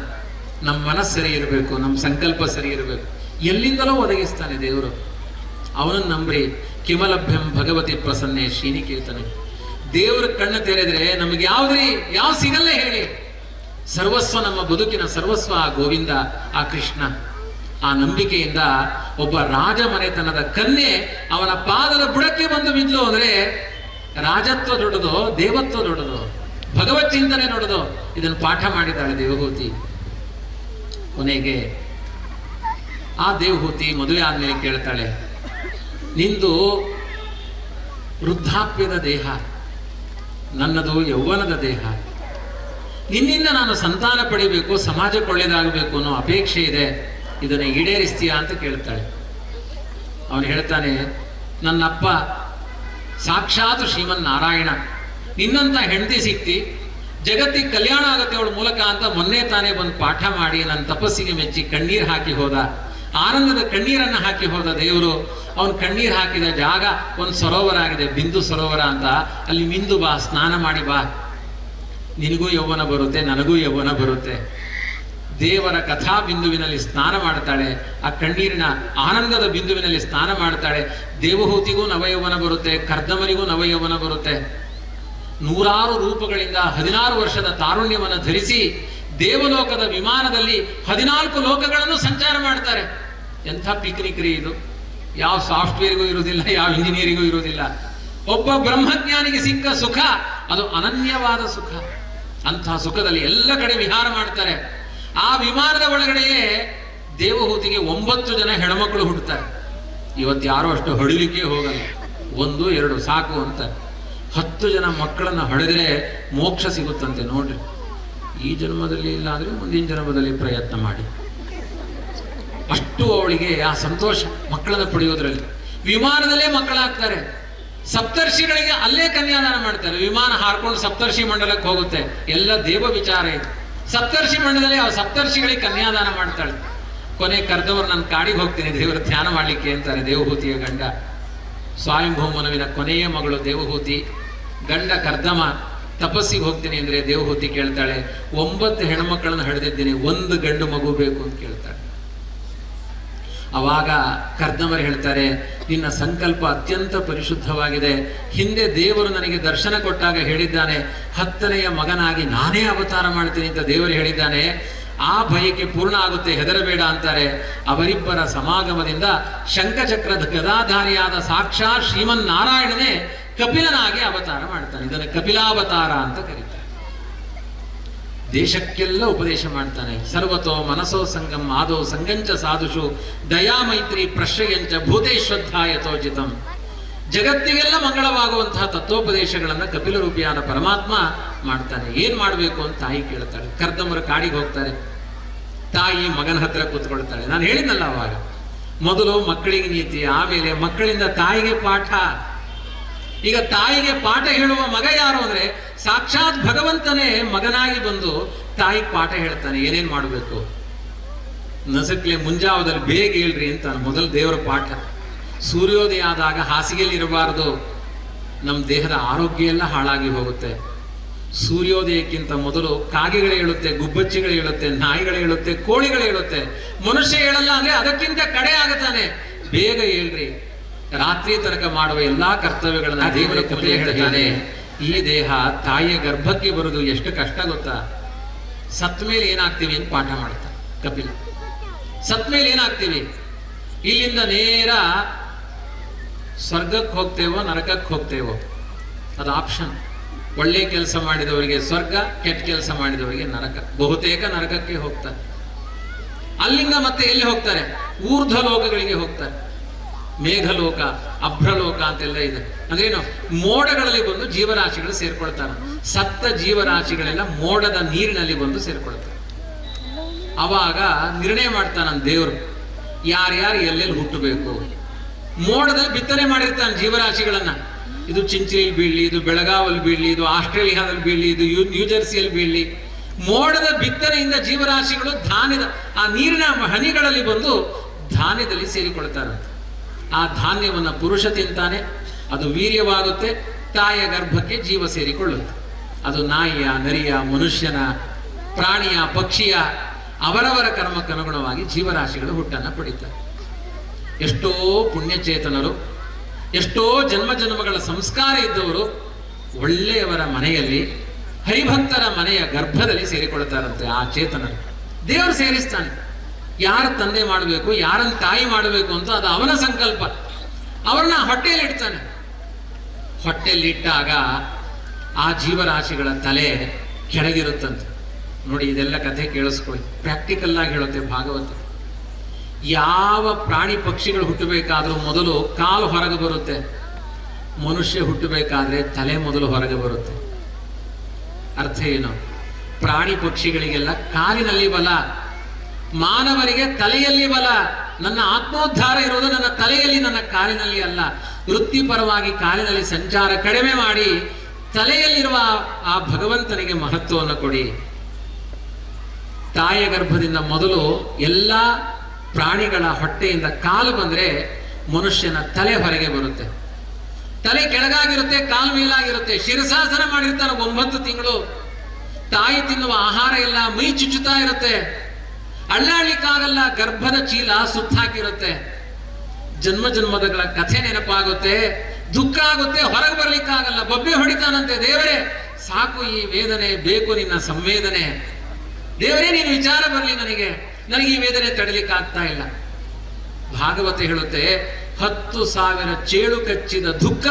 ನಮ್ಮ ಮನಸ್ಸು ಸರಿ ಇರಬೇಕು, ನಮ್ಮ ಸಂಕಲ್ಪ ಸರಿ ಇರಬೇಕು. ಎಲ್ಲಿಂದಲೋ ಒದಗಿಸ್ತಾನೆ ದೇವರು. ಅವನನ್ನು ನಂಬ್ರಿ. ಕಿಮಲಭ್ಯಂ ಭಗವತಿ ಪ್ರಸನ್ನೆ ಶ್ರೀನಿಕೇತನೆ. ದೇವರ ಕಣ್ಣು ತೆರೆದ್ರೆ ನಮಗೆ ಯಾವ ಸಿಗಲ್ಲ ಹೇಳಿ? ಸರ್ವಸ್ವ, ನಮ್ಮ ಬದುಕಿನ ಸರ್ವಸ್ವ ಆ ಗೋವಿಂದ, ಆ ಕೃಷ್ಣ. ಆ ನಂಬಿಕೆಯಿಂದ ಒಬ್ಬ ರಾಜ ಮನೆತನದ ಕನ್ಯೆ ಅವನ ಪಾದದ ಬುಡಕ್ಕೆ ಬಂದು ಬಿದ್ಲು ಅಂದ್ರೆ ರಾಜತ್ವ ದೊಡ್ಡದು, ದೇವತ್ವ ದೊಡ್ಡದು, ಭಗವತ್ ಚಿಂತನೆ ದೊಡ್ಡದು. ಇದನ್ನು ಪಾಠ ಮಾಡಿದ್ದಾಳೆ ದೇವಹೂತಿ. ಕೊನೆಗೆ ಆ ದೇವಹೂತಿ ಮದುವೆ ಆದ್ಮೇಲೆ ಕೇಳ್ತಾಳೆ, ನಿಂದು ವೃದ್ಧಾಪ್ಯದ ದೇಹ, ನನ್ನದು ಯೌವನದ ದೇಹ. ನಿನ್ನಿಂದ ನಾನು ಸಂತಾನ ಪಡಿಬೇಕು, ಸಮಾಜಕ್ಕೆ ಒಳ್ಳೇದಾಗಬೇಕು ಅನ್ನೋ ಅಪೇಕ್ಷೆ ಇದೆ. ಇದನ್ನು ಈಡೇರಿಸ್ತೀಯಾ ಅಂತ ಕೇಳ್ತಾಳೆ. ಅವನು ಹೇಳ್ತಾನೆ, ನನ್ನಪ್ಪ ಸಾಕ್ಷಾತ್ ಶ್ರೀಮನ್ನಾರಾಯಣ, ನಿನ್ನಂತ ಹೆಂಡತಿ ಸಿಕ್ತಿ, ಜಗತ್ತಿಗೆ ಕಲ್ಯಾಣ ಆಗುತ್ತೆ ಅವಳ ಮೂಲಕ ಅಂತ ಮೊನ್ನೆ ತಾನೇ ಬಂದು ಪಾಠ ಮಾಡಿ ನನ್ನ ತಪಸ್ಸಿಗೆ ಮೆಚ್ಚಿ ಕಣ್ಣೀರು ಹಾಕಿ ಹೋದ. ಆನಂದದ ಕಣ್ಣೀರನ್ನು ಹಾಕಿ ಹೋದ ದೇವರು. ಅವನು ಕಣ್ಣೀರು ಹಾಕಿದ ಜಾಗ ಒಂದು ಸರೋವರ ಆಗಿದೆ, ಬಿಂದು ಸರೋವರ ಅಂತ. ಅಲ್ಲಿ ಮಿಂದು ಬಾ, ಸ್ನಾನ ಮಾಡಿ ಬಾ, ನಿನಗೂ ಯೌವನ ಬರುತ್ತೆ, ನನಗೂ ಯೌವನ ಬರುತ್ತೆ. ದೇವರ ಕಥಾ ಬಿಂದುವಿನಲ್ಲಿ ಸ್ನಾನ ಮಾಡ್ತಾಳೆ, ಆ ಕಣ್ಣೀರಿನ ಆನಂದದ ಬಿಂದುವಿನಲ್ಲಿ ಸ್ನಾನ ಮಾಡ್ತಾಳೆ. ದೇವಹೂತಿಗೂ ನವಯೌವನ ಬರುತ್ತೆ, ಕರ್ದಮರಿಗೂ ನವಯೌವನ ಬರುತ್ತೆ. ನೂರಾರು ರೂಪಗಳಿಂದ 16 ವರ್ಷದ ತಾರುಣ್ಯವನ್ನು ಧರಿಸಿ ದೇವಲೋಕದ ವಿಮಾನದಲ್ಲಿ 14 ಲೋಕಗಳನ್ನು ಸಂಚಾರ ಮಾಡ್ತಾರೆ. ಎಂಥ ಪಿಕ್ನಿಕ್ ರೀ ಇದು! ಯಾವ ಸಾಫ್ಟ್ವೇರ್ಗೂ ಇರುವುದಿಲ್ಲ, ಯಾವ ಇಂಜಿನಿಯರಿಗೂ ಇರುವುದಿಲ್ಲ. ಒಬ್ಬ ಬ್ರಹ್ಮಜ್ಞಾನಿಗೆ ಸಿಕ್ಕ ಸುಖ ಅದು ಅನನ್ಯವಾದ ಸುಖ. ಅಂತಹ ಸುಖದಲ್ಲಿ ಎಲ್ಲ ಕಡೆ ವಿಹಾರ ಮಾಡ್ತಾರೆ. ಆ ವಿಮಾನದ ಒಳಗಡೆಯೇ ದೇವಹೂತಿಗೆ 9 ಜನ ಹೆಣ್ಮಕ್ಳು ಹುಟ್ಟುತ್ತಾರೆ. ಇವತ್ತು ಯಾರೋ ಅಷ್ಟು ಹೊಡಿಲಿಕ್ಕೆ ಹೋಗಲ್ಲ, 1 2 ಸಾಕು ಅಂತ. 10 ಜನ ಮಕ್ಕಳನ್ನು ಹೊಡೆದರೆ ಮೋಕ್ಷ ಸಿಗುತ್ತಂತೆ. ನೋಡ್ರಿ, ಈ ಜನ್ಮದಲ್ಲಿ ಇಲ್ಲ ಅಂದ್ರೆ ಮುಂದಿನ ಜನ್ಮದಲ್ಲಿ ಪ್ರಯತ್ನ ಮಾಡಿ. ಅಷ್ಟು ಅವಳಿಗೆ ಆ ಸಂತೋಷ ಮಕ್ಕಳನ್ನು ಪಡೆಯೋದ್ರಲ್ಲಿ. ವಿಮಾನದಲ್ಲೇ ಮಕ್ಕಳಾಗ್ತಾರೆ. ಸಪ್ತರ್ಷಿಗಳಿಗೆ ಅಲ್ಲೇ ಕನ್ಯಾದಾನ ಮಾಡ್ತಾರೆ. ವಿಮಾನ ಹಾರ್ಕೊಂಡು ಸಪ್ತರ್ಷಿ ಮಂಡಲಕ್ಕೆ ಹೋಗುತ್ತೆ. ಎಲ್ಲ ದೇವ ವಿಚಾರ ಇದೆ. ಸಪ್ತರ್ಷಿ ಮಂಡಲದಲ್ಲಿ ಆ ಸಪ್ತರ್ಷಿಗಳಿಗೆ ಕನ್ಯಾದಾನ ಮಾಡ್ತಾಳೆ. ಕೊನೆ ಕರೆದವರು ನಾನು ಕಾಡಿಗೆ ಹೋಗ್ತೀನಿ ದೇವರ ಧ್ಯಾನ ಮಾಡ್ಲಿಕ್ಕೆ ಅಂತಾರೆ ದೇವಹೂತಿಯ ಗಂಡ. ಸ್ವಾಯಂಭೂಮನುವಿನ ಕೊನೆಯ ಮಗಳು ದೇವಹೂತಿ. ಗಂಡ ಕರ್ದಮ ತಪಸ್ಸಿಗೆ ಹೋಗ್ತೀನಿ ಅಂದ್ರೆ ದೇವಹೂತಿ ಕೇಳ್ತಾಳೆ, 9 ಹೆಣ್ಮಕ್ಕಳನ್ನು ಹಡೆದಿದ್ದೀನಿ, 1 ಗಂಡು ಮಗು ಬೇಕು ಅಂತ ಕೇಳ್ತಾಳೆ. ಅವಾಗ ಕರ್ದಮರು ಹೇಳ್ತಾರೆ, ನಿನ್ನ ಸಂಕಲ್ಪ ಅತ್ಯಂತ ಪರಿಶುದ್ಧವಾಗಿದೆ. ಹಿಂದೆ ದೇವರು ನನಗೆ ದರ್ಶನ ಕೊಟ್ಟಾಗ ಹೇಳಿದ್ದಾನೆ, 10ನೆಯ ಮಗನಾಗಿ ನಾನೇ ಅವತಾರ ಮಾಡ್ತೀನಿ ಅಂತ ದೇವರು ಹೇಳಿದ್ದಾನೆ. ಆ ಭಯಕ್ಕೆ ಪೂರ್ಣ ಆಗುತ್ತೆ, ಹೆದರಬೇಡ ಅಂತಾರೆ. ಅವರಿಬ್ಬರ ಸಮಾಗಮದಿಂದ ಶಂಖಚಕ್ರದ ಗದಾಧಾರಿಯಾದ ಸಾಕ್ಷಾತ್ ಶ್ರೀಮನ್ನಾರಾಯಣನೇ ಕಪಿಲನಾಗಿ ಅವತಾರ ಮಾಡ್ತಾನೆ. ಇದನ್ನು ಕಪಿಲಾವತಾರ ಅಂತ ಕರೀತಾರೆ. ದೇಶಕ್ಕೆಲ್ಲ ಉಪದೇಶ ಮಾಡ್ತಾನೆ. ಸರ್ವತೋ ಮನಸೋ ಸಂಗಂ ಆದೋ ಸಂಗಂಚ ಸಾಧುಷು ದಯಾ ಮೈತ್ರಿ ಪ್ರಶ್ರಯಂಚ ಭೂತೇಶ್ವದ್ಧಾಯತೋಚಿತಂ. ಜಗತ್ತಿಗೆಲ್ಲ ಮಂಗಳವಾಗುವಂತಹ ತತ್ವೋಪದೇಶಗಳನ್ನು ಕಪಿಲ ರೂಪಿಯಾದ ಪರಮಾತ್ಮ ಮಾಡ್ತಾನೆ. ಏನ್ ಮಾಡಬೇಕು ಅಂತ ತಾಯಿ ಕೇಳ್ತಾಳೆ. ಕರ್ದಮರು ಕಾಡಿಗೆ ಹೋಗ್ತಾರೆ. ತಾಯಿ ಮಗನ ಹತ್ರ ಕೂತ್ಕೊಳ್ತಾಳೆ. ನಾನು ಹೇಳಿದ್ನಲ್ಲ ಅವಾಗ, ಮೊದಲು ಮಕ್ಕಳಿಗೆ ನೀತಿ, ಆಮೇಲೆ ಮಕ್ಕಳಿಂದ ತಾಯಿಗೆ ಪಾಠ. ಈಗ ತಾಯಿಗೆ ಪಾಠ ಹೇಳುವ ಮಗ ಯಾರು ಅಂದ್ರೆ ಸಾಕ್ಷಾತ್ ಭಗವಂತನೇ ಮಗನಾಗಿ ಬಂದು ತಾಯಿಗೆ ಪಾಠ ಹೇಳ್ತಾನೆ. ಏನೇನ್ ಮಾಡಬೇಕು, ನಸಕ್ಲೆ ಮುಂಜಾವದಲ್ಲಿ ಬೇಗ ಹೇಳ್ರಿ ಅಂತ ಮೊದಲು ದೇವರ ಪಾಠ. ಸೂರ್ಯೋದಯ ಆದಾಗ ಹಾಸಿಗೆಯಲ್ಲಿ ಇರಬಾರದು, ನಮ್ಮ ದೇಹದ ಆರೋಗ್ಯ ಎಲ್ಲ ಹಾಳಾಗಿ ಹೋಗುತ್ತೆ. ಸೂರ್ಯೋದಯಕ್ಕಿಂತ ಮೊದಲು ಕಾಗೆಗಳು ಹೇಳುತ್ತೆ, ಗುಬ್ಬಚ್ಚಿಗಳು ಹೇಳುತ್ತೆ, ನಾಯಿಗಳು ಹೇಳುತ್ತೆ, ಕೋಳಿಗಳು ಹೇಳುತ್ತೆ. ಮನುಷ್ಯ ಹೇಳಲ್ಲ ಅಂದ್ರೆ ಅದಕ್ಕಿಂತ ಕಡೆ ಆಗುತ್ತಾನೆ. ಬೇಗ ಹೇಳ್ರಿ. ರಾತ್ರಿ ತನಕ ಮಾಡುವ ಎಲ್ಲಾ ಕರ್ತವ್ಯಗಳನ್ನ ದೇವರ ಕಪಿಲ ಹೇಳ್ತಾನೆ. ಈ ದೇಹ ತಾಯಿಯ ಗರ್ಭಕ್ಕೆ ಬರುವುದು ಎಷ್ಟು ಕಷ್ಟ ಗೊತ್ತಾ? ಸತ್ ಮೇಲೆ ಏನಾಗ್ತೀವಿ ಅಂತ ಪಾಠ ಮಾಡ್ತಾ ಕಪಿಲ. ಸತ್ ಮೇಲೆ ಏನಾಗ್ತೀವಿ? ಇಲ್ಲಿಂದ ನೇರ ಸ್ವರ್ಗಕ್ಕೆ ಹೋಗ್ತೇವೋ ನರಕಕ್ಕೆ ಹೋಗ್ತೇವೋ ಅದು ಆಪ್ಷನ್. ಒಳ್ಳೆ ಕೆಲಸ ಮಾಡಿದವರಿಗೆ ಸ್ವರ್ಗ, ಕೆಟ್ಟ ಕೆಲಸ ಮಾಡಿದವರಿಗೆ ನರಕ. ಬಹುತೇಕ ನರಕಕ್ಕೆ ಹೋಗ್ತಾರೆ. ಅಲ್ಲಿಂದ ಮತ್ತೆ ಎಲ್ಲಿ ಹೋಗ್ತಾರೆ? ಊರ್ಧ್ವ ಲೋಕಗಳಿಗೆ ಹೋಗ್ತಾರೆ. ಮೇಘಲೋಕ, ಅಭ್ರಲೋಕ ಅಂತೆಲ್ಲ ಇದೆ. ಅಂದ್ರೇನು? ಮೋಡಗಳಲ್ಲಿ ಬಂದು ಜೀವರಾಶಿಗಳು ಸೇರ್ಕೊಳ್ತಾರೆ. ಸತ್ತ ಜೀವರಾಶಿಗಳೆಲ್ಲ ಮೋಡದ ನೀರಿನಲ್ಲಿ ಬಂದು ಸೇರ್ಕೊಳ್ತಾರೆ. ಅವಾಗ ನಿರ್ಣಯ ಮಾಡ್ತಾನ ದೇವರು, ಯಾರ್ಯಾರು ಎಲ್ಲೆಲ್ಲಿ ಹುಟ್ಟಬೇಕು. ಮೋಡದಲ್ಲಿ ಬಿತ್ತನೆ ಮಾಡಿರ್ತಾನೆ ಜೀವರಾಶಿಗಳನ್ನ. ಇದು ಚಿಂಚಿಲಿಯಲ್ಲಿ ಬೀಳಲಿ, ಇದು ಬೆಳಗಾವಲ್ಲಿ ಬೀಳಲಿ, ಇದು ಆಸ್ಟ್ರೇಲಿಯಾದಲ್ಲಿ ಬೀಳಲಿ, ಇದು ನ್ಯೂಜೆರ್ಸಿಯಲ್ಲಿ ಬೀಳಲಿ. ಮೋಡದ ಬಿತ್ತನೆಯಿಂದ ಜೀವರಾಶಿಗಳು ಧಾನ್ಯದ ಆ ನೀರಿನ ಹನಿಗಳಲ್ಲಿ ಬಂದು ಧಾನ್ಯದಲ್ಲಿ ಸೇರಿಕೊಳ್ತಾರೆ. ಆ ಧಾನ್ಯವನ್ನು ಪುರುಷ ತಿಂತಾನೆ, ಅದು ವೀರ್ಯವಾಗುತ್ತೆ, ತಾಯಿಯ ಗರ್ಭಕ್ಕೆ ಜೀವ ಸೇರಿಕೊಳ್ಳುತ್ತೆ. ಅದು ನಾಯಿಯ, ನರಿಯ, ಮನುಷ್ಯನ, ಪ್ರಾಣಿಯ, ಪಕ್ಷಿಯ ಅವರವರ ಕರ್ಮಕ್ಕನುಗುಣವಾಗಿ ಜೀವರಾಶಿಗಳು ಹುಟ್ಟನ್ನು ಪಡಿತಾರೆ. ಎಷ್ಟೋ ಪುಣ್ಯಚೇತನರು, ಎಷ್ಟೋ ಜನ್ಮ ಜನ್ಮಗಳ ಸಂಸ್ಕಾರ ಇದ್ದವರು ಒಳ್ಳೆಯವರ ಮನೆಯಲ್ಲಿ, ಹರಿಭಕ್ತರ ಮನೆಯ ಗರ್ಭದಲ್ಲಿ ಸೇರಿಕೊಳ್ತಾರಂತೆ. ಆ ಚೇತನರು ದೇವರು ಸೇರಿಸ್ತಾನೆ. ಯಾರ ತಂದೆ ಮಾಡಬೇಕು, ಯಾರನ್ನು ತಾಯಿ ಮಾಡಬೇಕು ಅಂತ ಅದು ಅವನ ಸಂಕಲ್ಪ. ಅವ್ರನ್ನ ಹೊಟ್ಟೆಯಲ್ಲಿ ಇಡ್ತಾನೆ. ಹೊಟ್ಟೆಯಲ್ಲಿ ಇಟ್ಟಾಗ ಆ ಜೀವರಾಶಿಗಳ ತಲೆ ಕೆಳಗಿರುತ್ತಂತೆ. ನೋಡಿ, ಇದೆಲ್ಲ ಕಥೆ ಕೇಳಿಸ್ಕೊಳ್ಳಿ, ಪ್ರಾಕ್ಟಿಕಲ್ ಆಗಿ ಹೇಳುತ್ತೆ ಭಾಗವತ. ಯಾವ ಪ್ರಾಣಿ ಪಕ್ಷಿಗಳು ಹುಟ್ಟಬೇಕಾದ್ರೂ ಮೊದಲು ಕಾಲು ಹೊರಗೆ ಬರುತ್ತೆ. ಮನುಷ್ಯ ಹುಟ್ಟಬೇಕಾದ್ರೆ ತಲೆ ಮೊದಲು ಹೊರಗೆ ಬರುತ್ತೆ. ಅರ್ಥ ಏನು? ಪ್ರಾಣಿ ಪಕ್ಷಿಗಳಿಗೆಲ್ಲ ಕಾಲಿನಲ್ಲಿ ಬಲ, ಮಾನವರಿಗೆ ತಲೆಯಲ್ಲಿ ಬಲ. ನನ್ನ ಆತ್ಮೋದ್ಧಾರ ಇರೋದು ನನ್ನ ತಲೆಯಲ್ಲಿ, ನನ್ನ ಕಾಲಿನಲ್ಲಿ ಅಲ್ಲ. ವೃತ್ತಿಪರವಾಗಿ ಕಾಲಿನಲ್ಲಿ ಸಂಚಾರ ಕಡಿಮೆ ಮಾಡಿ ತಲೆಯಲ್ಲಿರುವ ಆ ಭಗವಂತನಿಗೆ ಮಹತ್ವವನ್ನು ಕೊಡಿ. ತಾಯಿಯ ಗರ್ಭದಿಂದ ಮೊದಲು ಎಲ್ಲ ಪ್ರಾಣಿಗಳ ಹೊಟ್ಟೆಯಿಂದ ಕಾಲು ಬಂದ್ರೆ ಮನುಷ್ಯನ ತಲೆ ಹೊರಗೆ ಬರುತ್ತೆ. ತಲೆ ಕೆಳಗಾಗಿರುತ್ತೆ, ಕಾಲು ಮೇಲಾಗಿರುತ್ತೆ. ಶಿರಸಾಸನ ಮಾಡಿರ್ತಾನೆ 9 ತಿಂಗಳು. ತಾಯಿ ತಿನ್ನುವ ಆಹಾರ ಎಲ್ಲ ಮೈ ಚುಚ್ಚುತ್ತಾ ಇರುತ್ತೆ. ಅಳ್ಳಾಡ್ಲಿಕ್ಕಾಗಲ್ಲ, ಗರ್ಭದ ಚೀಲ ಸುತ್ತಾಕಿರುತ್ತೆ, ಜನ್ಮ ಜನ್ಮದಗಳ ಕಥೆ ನೆನಪಾಗುತ್ತೆ, ದುಃಖ ಆಗುತ್ತೆ, ಹೊರಗೆ ಬರ್ಲಿಕ್ಕಾಗಲ್ಲ, ಬೊಬ್ಬೆ ಹೊಡಿತಾನಂತೆ. ದೇವರೇ ಸಾಕು ಈ ವೇದನೆ, ಬೇಕು ನಿನ್ನ ಸಂವೇದನೆ, ದೇವರೇ ನೀನು ವಿಚಾರ ಬರಲಿ, ನನಗೆ ಈ ವೇದನೆ ತಡಲಿಕ್ಕಾಗ್ತಾ ಇಲ್ಲ. ಭಾಗವತ ಹೇಳುತ್ತೆ, 10,000 ಚೇಳು ಕಚ್ಚಿದ ದುಃಖ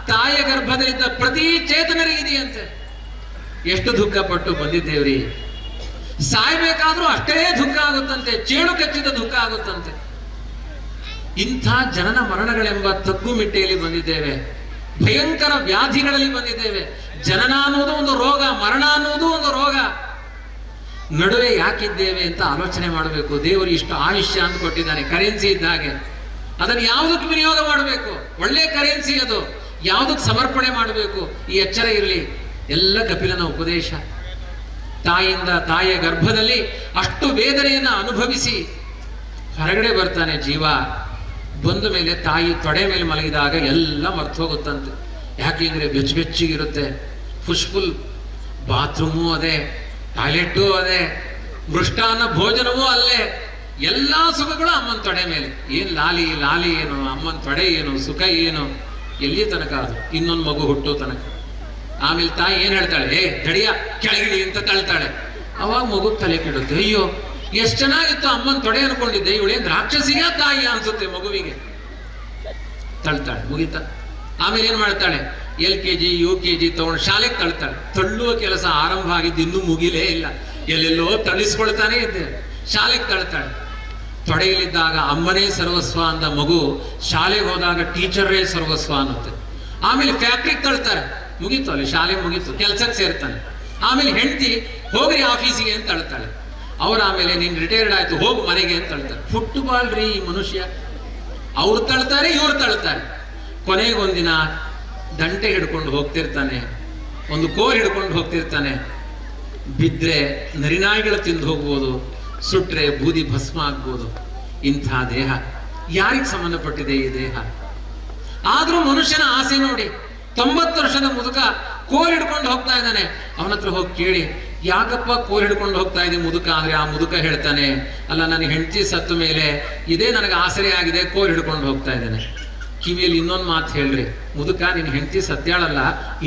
ತಾಯಿಯ ಗರ್ಭದಲ್ಲಿದ್ದ ಪ್ರತಿ ಚೇತನರಿಗಿದೆಯಂತೆ. ಎಷ್ಟು ದುಃಖ ಪಟ್ಟು ಬಂದಿದ್ದೇವ್ರಿ, ಸಾಯ್ಬೇಕಾದ್ರೂ ಅಷ್ಟೇ ದುಃಖ ಆಗುತ್ತಂತೆ, ಚೇಳು ಕಚ್ಚಿದ ದುಃಖ ಆಗುತ್ತಂತೆ. ಇಂಥ ಜನನ ಮರಣಗಳೆಂಬ ತಗ್ಗು ಮಿಟ್ಟೆಯಲ್ಲಿ ಬಂದಿದ್ದೇವೆ, ಭಯಂಕರ ವ್ಯಾಧಿಗಳಲ್ಲಿ ಬಂದಿದ್ದೇವೆ. ಜನನ ಅನ್ನೋದು ಒಂದು ರೋಗ, ಮರಣ ಅನ್ನೋದು ಒಂದು ರೋಗ. ನಡುವೆ ಯಾಕಿದ್ದೇವೆ ಅಂತ ಆಲೋಚನೆ ಮಾಡಬೇಕು. ದೇವರು ಇಷ್ಟು ಆಯುಷ್ಯ ಅಂತ ಕೊಟ್ಟಿದ್ದಾನೆ, ಕರೆನ್ಸಿ ಇದ್ದ ಹಾಗೆ. ಅದನ್ನು ಯಾವುದಕ್ಕೆ ವಿನಿಯೋಗ ಮಾಡಬೇಕು? ಒಳ್ಳೆ ಕರೆನ್ಸಿ ಅದು, ಯಾವುದಕ್ಕೆ ಸಮರ್ಪಣೆ ಮಾಡಬೇಕು, ಈ ಎಚ್ಚರ ಇರಲಿ. ಎಲ್ಲ ಕಪಿಲನ ಉಪದೇಶ. ತಾಯಿಯ ಗರ್ಭದಲ್ಲಿ ಅಷ್ಟು ವೇದನೆಯನ್ನು ಅನುಭವಿಸಿ ಹೊರಗಡೆ ಬರ್ತಾನೆ ಜೀವ. ಬಂದ ಮೇಲೆ ತಾಯಿ ತೊಡೆ ಮೇಲೆ ಮಲಗಿದಾಗ ಎಲ್ಲ ಮರ್ತು ಹೋಗುತ್ತಂತೆ. ಯಾಕೆಂದ್ರೆ ಬೆಚ್ಚಗಿರುತ್ತೆ, ಫುಷ್ಫುಲ್ ಬಾತ್ರೂಮು ಅದೇ, ಟಾಯ್ಲೆಟ್ಟು ಅದೇ, ಮೃಷ್ಟಾನ್ನ ಭೋಜನವೂ ಅಲ್ಲೇ, ಎಲ್ಲಾ ಸುಖಗಳು ಅಮ್ಮನ ತೊಡೆ ಮೇಲೆ. ಏನ್ ಲಾಲಿ ಏನು, ಅಮ್ಮನ ತೊಡೆ ಏನು, ಸುಖ ಏನು, ಎಲ್ಲಿ ತನಕ ಅದು ಇನ್ನೊಂದು ಮಗು ಹುಟ್ಟೋ ತನಕ. ಆಮೇಲೆ ತಾಯಿ ಏನ್ ಹೇಳ್ತಾಳೆ, ದಡಿಯ ಕೆಳಗಿಡಿ ಅಂತ ತಳ್ತಾಳೆ. ಅವಾಗ ಮಗು ತಲೆ ಕೆಡುತ್ತೆ, ಅಯ್ಯೋ ಎಷ್ಟು ಚೆನ್ನಾಗಿತ್ತು ಅಮ್ಮನ ತೊಡೆ ಅನ್ಕೊಂಡಿದ್ದೆ, ಇವಳೇನ್ ರಾಕ್ಷಸಿಗ ತಾಯಿ ಅನ್ಸುತ್ತೆ ಮಗುವಿಗೆ. ತಳ್ತಾಳೆ, ಮುಗಿತ. ಆಮೇಲೆ ಏನ್ ಮಾಡ್ತಾಳೆ, LKG UKG ತಗೊಂಡು ಶಾಲೆಗೆ ತಳ್ತಾಳೆ. ತಳ್ಳುವ ಕೆಲಸ ಆರಂಭ ಆಗಿದ್ದು ಇನ್ನೂ ಮುಗಿಲೇ ಇಲ್ಲ, ಎಲ್ಲೆಲ್ಲೋ ತಳಿಸ್ಕೊಳ್ತಾನೆ ಇದ್ದೆ. ಶಾಲೆಗೆ ತಳ್ತಾಳೆ. ತೊಡೆಯಲ್ಲಿದ್ದಾಗ ಅಮ್ಮನೇ ಸರ್ವಸ್ವ ಅಂದ ಮಗು ಶಾಲೆಗೆ ಹೋದಾಗ ಟೀಚರೇ ಸರ್ವಸ್ವ ಅನ್ನುತ್ತೆ. ಆಮೇಲೆ ಫ್ಯಾಕ್ಟ್ರಿಗೆ ತಳ್ತಾರೆ, ಮುಗೀತು, ಅಲ್ಲಿ ಶಾಲೆ ಮುಗೀತು, ಕೆಲ್ಸಕ್ಕೆ ಸೇರ್ತಾನೆ. ಆಮೇಲೆ ಹೆಂಡತಿ ಹೋಗ್ರಿ ಆಫೀಸಿಗೆ ಅಂತ ತಳ್ತಾಳೆ. ಅವ್ರು ಆಮೇಲೆ ನೀನ್ ರಿಟೈರ್ಡ್ ಆಯ್ತು ಹೋಗು ಮನೆಗೆ ಅಂತ ತಳ್ತಾರೆ. ಫುಟ್ಬಾಲ್ ರೀ ಈ ಮನುಷ್ಯ, ಅವ್ರು ತಳ್ತಾರೆ, ಇವ್ರು ತಳ್ತಾರೆ. ಕೊನೆಗೊಂದಿನ ದಂಟೆ ಹಿಡ್ಕೊಂಡು ಹೋಗ್ತಿರ್ತಾನೆ, ಒಂದು ಕೋರ್ ಹಿಡ್ಕೊಂಡು ಹೋಗ್ತಿರ್ತಾನೆ. ಬಿದ್ರೆ ನರಿನಾಯಿಗಳು ತಿಂದು ಹೋಗ್ಬೋದು, ಸುಟ್ರೆ ಬೂದಿ ಭಸ್ಮ ಆಗ್ಬೋದು. ಇಂಥ ದೇಹ ಯಾರಿಗೆ ಸಂಬಂಧಪಟ್ಟಿದೆ ಈ ದೇಹ? ಆದ್ರೂ ಮನುಷ್ಯನ ಆಸೆ ನೋಡಿ, 90 ವರ್ಷದ ಮುದುಕ ಕೋಲ್ ಹಿಡ್ಕೊಂಡು ಹೋಗ್ತಾ ಇದ್ದಾನೆ. ಅವನ ಹತ್ರ ಹೋಗಿ ಕೇಳಿ, ಯಾಕಪ್ಪ ಕೋಲ್ ಹಿಡ್ಕೊಂಡು ಹೋಗ್ತಾ ಇದೆ ಮುದುಕ ಅಂದ್ರೆ, ಆ ಮುದುಕ ಹೇಳ್ತಾನೆ, ಅಲ್ಲ ನನ್ನ ಹೆಂಡತಿ ಸತ್ತ ಮೇಲೆ ಇದೇ ನನಗೆ ಆಸರೆ ಆಗಿದೆ, ಕೋಲ್ ಹಿಡ್ಕೊಂಡು ಹೋಗ್ತಾ ಇದ್ದೇನೆ. ಕಿವಿಯಲ್ಲಿ ಇನ್ನೊಂದು ಮಾತು ಹೇಳ್ರಿ, ಮುದುಕ ನಿನ್ನ ಹೆಂಡತಿ ಸತ್ಯಾಳಲ್ಲ,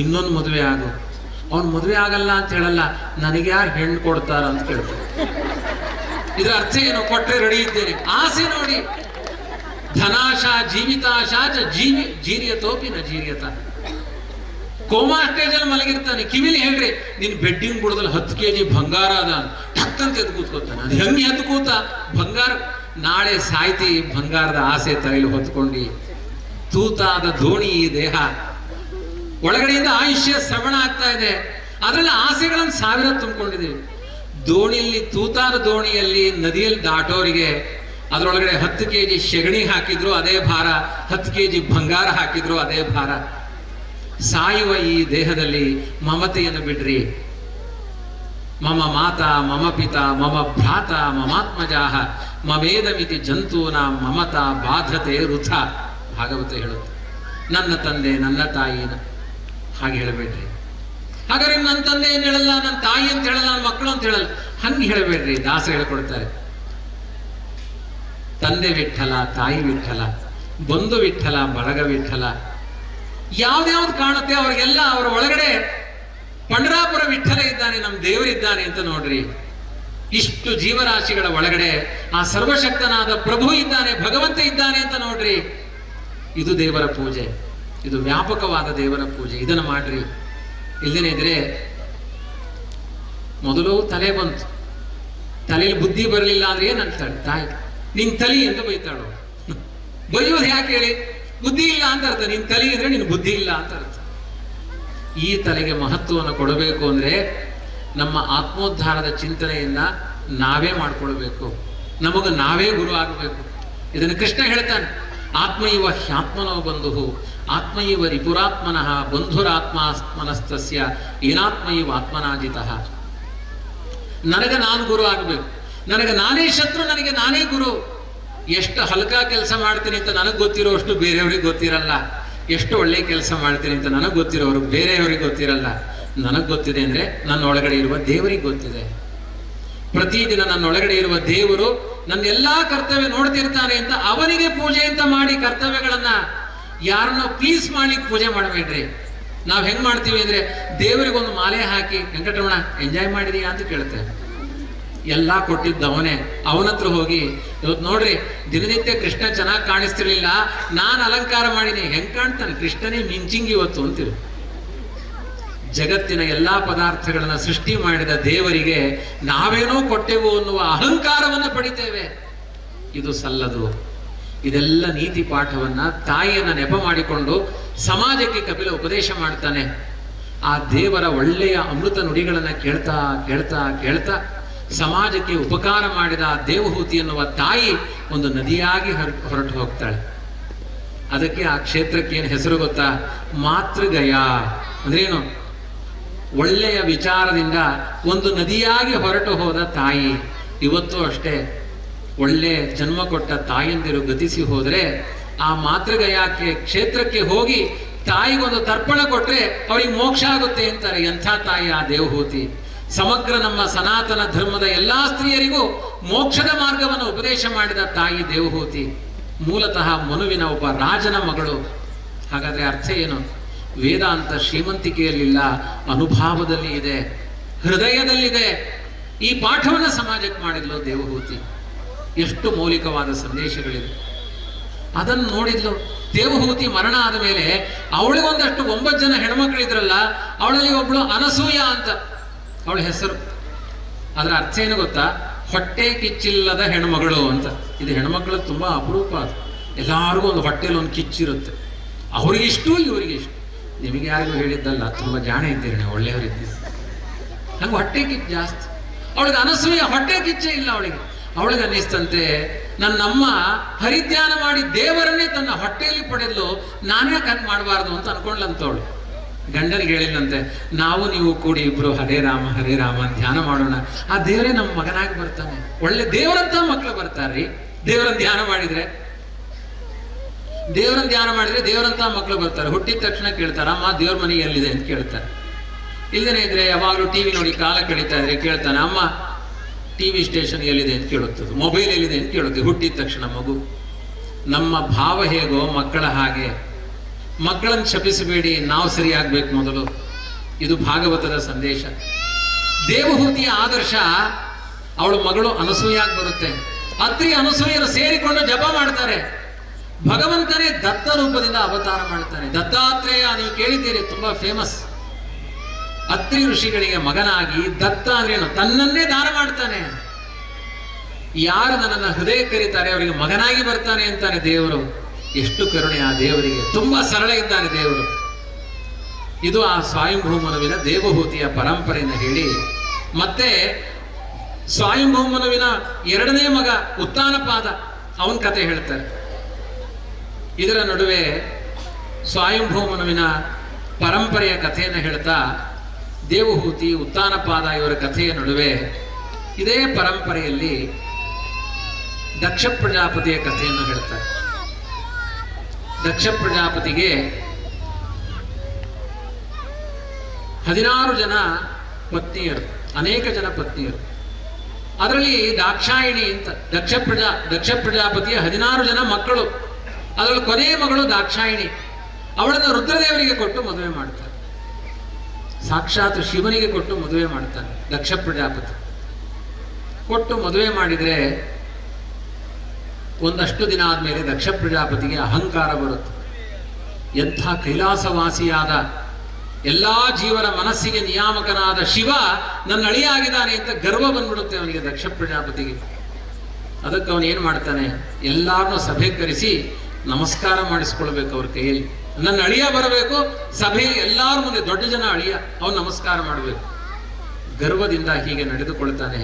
ಇನ್ನೊಂದು ಮದುವೆ ಆಗು. ಅವ್ನು ಮದುವೆ ಆಗಲ್ಲ ಅಂತ ಹೇಳಲ್ಲ, ನನಗೆ ಯಾರು ಹೆಣ್ಣು ಕೊಡ್ತಾರ ಅಂತ ಕೇಳ್ತಾರೆ. ಇದ್ರ ಅರ್ಥ ಏನು? ಕೊಟ್ರೆ ರೆಡಿ ಇದ್ದೇನೆ. ಆಸೆ ನೋಡಿ, ಧನಾಶ ಜೀವಿತಾಶ ಜೀರಿಯತೋಪಿ ನ ಜೀರಿಯತ. ಕೋಮಾ ಸ್ಟೇಜಲ್ಲಿ ಮಲಗಿರ್ತಾನೆ, ಕಿವಿಲಿ ಹೇಳ್ರಿ ನಿನ್ ಬೆಡ್ಡಿಂಗ್ ಬುಡದಲ್ಲಿ 10 kg ಬಂಗಾರ ಅದ, ಟಕ್ಕಂತ ಎದ್ದು ಕೂತ್ಕೋತಾನೆ. ಅದು ಹೆಂಗೆ ಎದ್ದು ಕೂತ? ಬಂಗಾರ ನಾಳೆ ಸಾಯ್ತಿ, ಬಂಗಾರದ ಆಸೆ ತಲೆಯಲ್ಲಿ ಹೊತ್ಕೊಂಡು. ತೂತಾದ ದೋಣಿ ಈ ದೇಹ, ಒಳಗಡೆಯಿಂದ ಆಯುಷ್ಯ ಶ್ರವಣ ಆಗ್ತಾ ಇದೆ, ಅದರಲ್ಲಿ ಆಸೆಗಳನ್ನು 1000 ತುಂಬಿಕೊಂಡಿದ್ದೀವಿ. ದೋಣಿಯಲ್ಲಿ, ತೂತಾದ ದೋಣಿಯಲ್ಲಿ ನದಿಯಲ್ಲಿ ದಾಟೋರಿಗೆ ಅದರೊಳಗಡೆ 10 kg ಸೆಗಣಿ ಹಾಕಿದ್ರು ಅದೇ ಭಾರ, 10 kg ಬಂಗಾರ ಹಾಕಿದ್ರು ಅದೇ ಭಾರ. ಸಾಯುವ ಈ ದೇಹದಲ್ಲಿ ಮಮತೆಯನ್ನು ಬಿಡ್ರಿ. ಮಮ ಮಾತಾ ಮಮ ಪಿತಾ ಮಮ ಭ್ರಾತ ಮಮಾತ್ಮಜಾಹ ಮಮೇದಮಿತಿ ಜಂತೂನ ಮಮತಾ ಬಾಧತೆ ವೃಥ. ಭಾಗವತ ಹೇಳುತ್ತೆ, ನನ್ನ ತಂದೆ ನನ್ನ ತಾಯಿನ ಹಾಗೆ ಹೇಳಬೇಡ್ರಿ. ಹಾಗಾದ್ರೆ ನನ್ನ ತಂದೆ ಏನು ಹೇಳಲ್ಲ, ನನ್ನ ತಾಯಿ ಅಂತ ಹೇಳಲ್ಲ, ನನ್ನ ಮಕ್ಕಳು ಅಂತ ಹೇಳಲ್ಲ, ಹಂಗೆ ಹೇಳಬೇಡ್ರಿ. ದಾಸ ಹೇಳ್ಕೊಡ್ತಾರೆ, ತಂದೆ ವಿಠಲ, ತಾಯಿ ವಿಠಲ, ಬಂಧು ವಿಠಲ, ಬಳಗ ವಿಠಲ. ಯಾವ್ದ್ಯಾವ್ದು ಕಾಣುತ್ತೆ ಅವ್ರಿಗೆಲ್ಲ ಅವರ ಒಳಗಡೆ ಪಂಡರಾಪುರ ವಿಠಲ ಇದ್ದಾನೆ, ನಮ್ಮ ದೇವರಿದ್ದಾನೆ ಅಂತ ನೋಡ್ರಿ. ಇಷ್ಟು ಜೀವರಾಶಿಗಳ ಒಳಗಡೆ ಆ ಸರ್ವಶಕ್ತನಾದ ಪ್ರಭು ಇದ್ದಾನೆ, ಭಗವಂತ ಇದ್ದಾನೆ ಅಂತ ನೋಡ್ರಿ. ಇದು ದೇವರ ಪೂಜೆ, ಇದು ವ್ಯಾಪಕವಾದ ದೇವರ ಪೂಜೆ. ಇದನ್ನು ಮಾಡ್ರಿ. ಇಲ್ಲದೇನೆ ಇದ್ರೆ ಮೊದಲು ತಲೆ ಬಂತು, ತಲೆಯಲ್ಲಿ ಬುದ್ಧಿ ಬರಲಿಲ್ಲ ಅಂದ್ರೆ ಏನ್ ಅಂತಾಳೆ ತಾಯಿ, ನಿನ್ ತಲಿ ಅಂತ ಬೈತಾಳು. ಬೈಯೋದು ಯಾಕೆ ಹೇಳಿ? ಬುದ್ಧಿ ಇಲ್ಲ ಅಂತ ಅರ್ಥ. ನಿನ್ ತಲೆ ಇದ್ರೆ ನಿನ್ ಬುದ್ಧಿ ಇಲ್ಲ ಅಂತ ಅರ್ಥ. ಈ ತಲೆಗೆ ಮಹತ್ವವನ್ನು ಕೊಡಬೇಕು ಅಂದ್ರೆ ನಮ್ಮ ಆತ್ಮೋದ್ಧಾರದ ಚಿಂತನೆಯನ್ನ ನಾವೇ ಮಾಡ್ಕೊಳ್ಬೇಕು, ನಮಗ ನಾವೇ ಗುರು ಆಗಬೇಕು. ಇದನ್ನು ಕೃಷ್ಣ ಹೇಳ್ತಾನೆ, ಆತ್ಮೈವ ಹ್ಯಾತ್ಮನೋ ಬಂಧು ಆತ್ಮೈವ ರಿಪುರಾತ್ಮನಃ ಬಂಧುರಾತ್ಮಾತ್ಮನಸ್ತಸ್ಯ ಏನಾತ್ಮೈವ ಆತ್ಮನಾಜಿತಃ. ನನಗೆ ನಾನು ಗುರು ಆಗಬೇಕು, ನನಗೆ ನಾನೇ ಶತ್ರು, ನನಗೆ ನಾನೇ ಗುರು. ಎಷ್ಟು ಹಲ್ಕ ಕೆಲಸ ಮಾಡ್ತೀನಿ ಅಂತ ನನಗೆ ಗೊತ್ತಿರೋ ಅಷ್ಟು ಬೇರೆಯವ್ರಿಗೆ ಗೊತ್ತಿರಲ್ಲ. ಎಷ್ಟು ಒಳ್ಳೆ ಕೆಲಸ ಮಾಡ್ತೀನಿ ಅಂತ ನನಗೆ ಗೊತ್ತಿರೋರು ಬೇರೆಯವ್ರಿಗೆ ಗೊತ್ತಿರಲ್ಲ. ನನಗೆ ಗೊತ್ತಿದೆ ಅಂದ್ರೆ ನನ್ನ ಒಳಗಡೆ ಇರುವ ದೇವರಿಗೆ ಗೊತ್ತಿದೆ. ಪ್ರತಿದಿನ ನನ್ನೊಳಗಡೆ ಇರುವ ದೇವರು ನನ್ನ ಎಲ್ಲಾ ಕರ್ತವ್ಯ ನೋಡ್ತಿರ್ತಾನೆ ಅಂತ ಅವನಿಗೆ ಪೂಜೆ ಅಂತ ಮಾಡಿ ಕರ್ತವ್ಯಗಳನ್ನ ಯಾರನ್ನೋ ಪ್ಲೀಸ್ ಮಾಡಿ ಪೂಜೆ ಮಾಡಬೇಡ್ರಿ. ನಾವ್ ಹೆಂಗ್ ಮಾಡ್ತೀವಿ ಅಂದ್ರೆ ದೇವರಿಗೊಂದು ಮಾಲೆ ಹಾಕಿ ವೆಂಕಟರಮಣ ಎಂಜಾಯ್ ಮಾಡಿದೀಯಾ ಅಂತ ಕೇಳ್ತೇವೆ. ಎಲ್ಲಾ ಕೊಟ್ಟಿದ್ದ ಅವನೇ, ಅವನ ಹತ್ರ ಹೋಗಿ ಇವತ್ತು ನೋಡ್ರಿ ದಿನನಿತ್ಯ ಕೃಷ್ಣ ಚೆನ್ನಾಗಿ ಕಾಣಿಸ್ತಿರ್ಲಿಲ್ಲ, ನಾನು ಅಲಂಕಾರ ಮಾಡಿನಿ, ಹೆಂಗ್ ಕಾಣ್ತಾನೆ ಕೃಷ್ಣನೇ ಮಿಂಚಿಂಗ್ ಇವತ್ತು ಅಂತೀವಿ. ಜಗತ್ತಿನ ಎಲ್ಲಾ ಪದಾರ್ಥಗಳನ್ನ ಸೃಷ್ಟಿ ಮಾಡಿದ ದೇವರಿಗೆ ನಾವೇನೋ ಕೊಟ್ಟೆವು ಅನ್ನುವ ಅಹಂಕಾರವನ್ನು ಪಡಿತೇವೆ. ಇದು ಸಲ್ಲದು. ಇದೆಲ್ಲ ನೀತಿ ಪಾಠವನ್ನ ತಾಯಿಯನ್ನ ನೆಪ ಮಾಡಿಕೊಂಡು ಸಮಾಜಕ್ಕೆ ಕಪಿಲ ಉಪದೇಶ ಮಾಡ್ತಾನೆ. ಆ ದೇವರ ಒಳ್ಳೆಯ ಅಮೃತ ನುಡಿಗಳನ್ನ ಕೇಳ್ತಾ ಕೇಳ್ತಾ ಕೇಳ್ತಾ ಸಮಾಜಕ್ಕೆ ಉಪಕಾರ ಮಾಡಿದ ಆ ದೇವಹೂತಿ ಎನ್ನುವ ತಾಯಿ ಒಂದು ನದಿಯಾಗಿ ಹೊರಟು ಹೋಗ್ತಾಳೆ. ಅದಕ್ಕೆ ಆ ಕ್ಷೇತ್ರಕ್ಕೆ ಏನು ಹೆಸರು ಗೊತ್ತಾ? ಮಾತೃಗಯ. ಅಂದ್ರೇನು? ಒಳ್ಳೆಯ ವಿಚಾರದಿಂದ ಒಂದು ನದಿಯಾಗಿ ಹೊರಟು ಹೋದ ತಾಯಿ. ಇವತ್ತು ಅಷ್ಟೇ ಒಳ್ಳೆ ಜನ್ಮ ಕೊಟ್ಟ ತಾಯಂದಿರು ಗತಿಸಿ ಹೋದ್ರೆ ಆ ಮಾತೃಗಯಾಕ್ಕೆ ಕ್ಷೇತ್ರಕ್ಕೆ ಹೋಗಿ ತಾಯಿಗೊಂದು ತರ್ಪಣ ಕೊಟ್ರೆ ಅವರಿಗೆ ಮೋಕ್ಷ ಆಗುತ್ತೆ ಅಂತಾರೆ. ಎಂಥ ತಾಯಿ ಆ ದೇವಹೂತಿ! ಸಮಗ್ರ ನಮ್ಮ ಸನಾತನ ಧರ್ಮದ ಎಲ್ಲಾ ಸ್ತ್ರೀಯರಿಗೂ ಮೋಕ್ಷದ ಮಾರ್ಗವನ್ನು ಉಪದೇಶ ಮಾಡಿದ ತಾಯಿ ದೇವಹೂತಿ. ಮೂಲತಃ ಮನುವಿನ ಒಬ್ಬ ರಾಜನ ಮಗಳು. ಹಾಗಾದ್ರೆ ಅರ್ಥ ಏನು? ವೇದಾಂತ ಶ್ರೀಮಂತಿಕೆಯಲ್ಲಿಲ್ಲ, ಅನುಭಾವದಲ್ಲಿ ಇದೆ, ಹೃದಯದಲ್ಲಿದೆ. ಈ ಪಾಠವನ್ನು ಸಮಾಜಕ್ಕೆ ಮಾಡಿದ್ಲು ದೇವಹೂತಿ. ಎಷ್ಟು ಮೌಲಿಕವಾದ ಸಂದೇಶಗಳಿವೆ. ಅದನ್ನು ನೋಡಿದ್ಲು ದೇವಹೂತಿ. ಮರಣ ಆದ ಮೇಲೆ ಅವಳಿಗೊಂದಷ್ಟು 9 ಜನ ಹೆಣ್ಮಕ್ಳಿದ್ರಲ್ಲ, ಅವಳಲ್ಲಿ ಒಬ್ಳು ಅನಸೂಯ ಅಂತ ಅವಳ ಹೆಸರು. ಅದರ ಅರ್ಥ ಏನು ಗೊತ್ತಾ? ಹೊಟ್ಟೆ ಕಿಚ್ಚಿಲ್ಲದ ಹೆಣ್ಮಗಳು ಅಂತ. ಇದು ಹೆಣ್ಮಕ್ಳು ತುಂಬಾ ಅಪರೂಪ. ಅದು ಎಲ್ಲಾರಿಗೂ ಒಂದು ಹೊಟ್ಟೆಲಿ ಒಂದು ಕಿಚ್ಚಿರುತ್ತೆ. ಅವ್ರಿಗಿಷ್ಟು ಇವರಿಗಿಷ್ಟು. ನಿಮಗೆ ಯಾರಿಗೂ ಹೇಳಿದ್ದಲ್ಲ, ತುಂಬಾ ಜಾಣ ಇದ್ದೀರಿ ನೀವು, ಒಳ್ಳೆಯವರಿದ್ದೀರಿ. ನಂಗೆ ಹೊಟ್ಟೆ ಕಿಚ್ಚು ಜಾಸ್ತಿ. ಅವಳಿಗೆ ಅನಸೂಯ ಹೊಟ್ಟೆ ಕಿಚ್ಚೇ ಇಲ್ಲ. ಅವಳಿಗೆ ಅನ್ನಿಸ್ತಂತೆ, ನನ್ನಮ್ಮ ಹರಿಧ್ಯಾನ ಮಾಡಿ ದೇವರನ್ನೇ ತನ್ನ ಹೊಟ್ಟೆಯಲ್ಲಿ ಪಡೆದ್ಲು, ನಾನೇ ಕಣ್ ಮಾಡಬಾರ್ದು ಅಂತ ಅನ್ಕೊಂಡ್ಲಂತವಳು. ಗಂಡನಿಗೆ ಹೇಳಿಲ್ಲಂತೆ, ನಾವು ನೀವು ಕೂಡಿ ಇಬ್ರು ಹರೇ ರಾಮ ಅಂತ ಧ್ಯಾನ ಮಾಡೋಣ, ಆ ದೇವರೇ ನಮ್ಮ ಮಗನಾಗಿ ಬರ್ತಾನೆ. ಒಳ್ಳೆ ದೇವರಂತ ಮಕ್ಕಳು ಬರ್ತಾರ್ರಿ. ದೇವರನ್ನ ಧ್ಯಾನ ಮಾಡಿದ್ರೆ ದೇವರಂತ ಮಕ್ಕಳು ಬರ್ತಾರೆ. ಹುಟ್ಟಿದ ತಕ್ಷಣ ಕೇಳ್ತಾರೆ, ಅಮ್ಮ ದೇವ್ರ ಮನೆ ಎಲ್ಲಿದೆ ಅಂತ ಕೇಳ್ತಾರೆ. ಇಲ್ದೇನೆ ಇದ್ರೆ ಯಾವಾಗಲೂ ಟಿವಿ ನೋಡಿ ಕಾಲ ಕಳೀತಾ ಇದ್ರೆ ಕೇಳ್ತಾನೆ, ಅಮ್ಮ ಟಿವಿ ಸ್ಟೇಷನ್ ಎಲ್ಲಿದೆ ಅಂತ ಕೇಳುತ್ತದೆ, ಮೊಬೈಲ್ ಎಲ್ಲಿದೆ ಅಂತ ಕೇಳುತ್ತೆ ಹುಟ್ಟಿದ ತಕ್ಷಣ ಮಗು. ನಮ್ಮ ಭಾವ ಹೇಗೋ ಮಕ್ಕಳ ಹಾಗೆ. ಮಕ್ಕಳನ್ನು ಶಪಿಸಬೇಡಿ, ನಾವು ಸರಿಯಾಗಬೇಕು ಮೊದಲು. ಇದು ಭಾಗವತದ ಸಂದೇಶ. ದೇವಹೂತಿಯ ಆದರ್ಶ ಅವಳ ಮಗಳು ಅನಸೂಯಾಗಿ ಬರುತ್ತೆ. ಅತ್ರಿ ಅನಸೂಯರು ಸೇರಿಕೊಂಡು ಜಪ ಮಾಡ್ತಾರೆ. ಭಗವಂತನೇ ದತ್ತ ರೂಪದಿಂದ ಅವತಾರ ಮಾಡ್ತಾನೆ. ದತ್ತಾತ್ರೇಯ ನೀವು ಕೇಳಿದ್ದೀರಿ, ತುಂಬಾ ಫೇಮಸ್. ಅತ್ರಿ ಋಷಿಗಳಿಗೆ ಮಗನಾಗಿ ದತ್ತ ಅಂದ್ರೇನು? ತನ್ನನ್ನೇ ದಾನ ಮಾಡ್ತಾನೆ. ಯಾರು ನನ್ನನ್ನು ಹೃದಯ ಕರೀತಾರೆ ಅವರಿಗೆ ಮಗನಾಗಿ ಬರ್ತಾನೆ ಅಂತಾನೆ ದೇವರು. ಎಷ್ಟು ಕರುಣೆ ಆ ದೇವರಿಗೆ! ತುಂಬಾ ಸರಳ ಇದ್ದಾನೆ ದೇವರು. ಇದು ಆ ಸ್ವಯಂಭೂಮನುವಿನ ದೇವಹೂತಿಯ ಪರಂಪರೆಯನ್ನು ಹೇಳಿ, ಮತ್ತೆ ಸ್ವಯಂಭೂಮನುವಿನ 2ನೇ ಮಗ ಉತ್ತಾನಪಾದ, ಅವನ ಕತೆ ಹೇಳ್ತಾರೆ. ಇದರ ನಡುವೆ ಸ್ವಯಂಭೂಮನುವಿನ ಪರಂಪರೆಯ ಕಥೆಯನ್ನು ಹೇಳ್ತಾ ದೇವಹೂತಿ ಉತ್ತಾನಪಾದ ಇವರ ಕಥೆಯ ನಡುವೆ ಇದೇ ಪರಂಪರೆಯಲ್ಲಿ ದಕ್ಷ ಪ್ರಜಾಪತಿಯ ಕಥೆಯನ್ನು ಹೇಳ್ತಾರೆ. ದಕ್ಷ ಪ್ರಜಾಪತಿಗೆ 16 ಜನ ಪತ್ನಿಯರು, ಅನೇಕ ಜನ ಪತ್ನಿಯರು. ಅದರಲ್ಲಿ ದಾಕ್ಷಾಯಿಣಿ ಅಂತ ದಕ್ಷ ಪ್ರಜಾಪತಿಯ 16 ಜನ ಮಕ್ಕಳು. ಅದರಲ್ಲಿ ಕೊನೆಯ ಮಗಳು ದಾಕ್ಷಾಯಿಣಿ. ಅವಳನ್ನು ರುದ್ರದೇವರಿಗೆ ಕೊಟ್ಟು ಮದುವೆ ಮಾಡ್ತಾರೆ. ಸಾಕ್ಷಾತ್ ಶಿವನಿಗೆ ಕೊಟ್ಟು ಮದುವೆ ಮಾಡ್ತಾನೆ ದಕ್ಷ ಪ್ರಜಾಪತಿ. ಕೊಟ್ಟು ಮದುವೆ ಮಾಡಿದ್ರೆ ಒಂದಷ್ಟು ದಿನ ಆದ್ಮೇಲೆ ದಕ್ಷ ಪ್ರಜಾಪತಿಗೆ ಅಹಂಕಾರ ಬರುತ್ತೆ. ಎಂಥ ಕೈಲಾಸವಾಸಿಯಾದ ಎಲ್ಲಾ ಜೀವನ ಮನಸ್ಸಿಗೆ ನಿಯಾಮಕನಾದ ಶಿವ ನನ್ನ ಅಳಿಯಾಗಿದ್ದಾನೆ ಅಂತ ಗರ್ವ ಬಂದ್ಬಿಡುತ್ತೆ ಅವನಿಗೆ, ದಕ್ಷ ಪ್ರಜಾಪತಿಗೆ. ಅದಕ್ಕೆ ಅವನು ಏನ್ ಮಾಡ್ತಾನೆ, ಎಲ್ಲಾರನ್ನೂ ಸಭೆ ಕರೆಸಿ ನಮಸ್ಕಾರ ಮಾಡಿಸ್ಕೊಳ್ಬೇಕು ಅವ್ರ ಕೈಯಲ್ಲಿ. ನನ್ನ ಅಳಿಯ ಬರಬೇಕು ಸಭೆಯಲ್ಲಿ, ಎಲ್ಲಾರ ಮುಂದೆ ದೊಡ್ಡ ಜನ ಅಳಿಯ, ಅವನು ನಮಸ್ಕಾರ ಮಾಡಬೇಕು. ಗರ್ವದಿಂದ ಹೀಗೆ ನಡೆದುಕೊಳ್ತಾನೆ.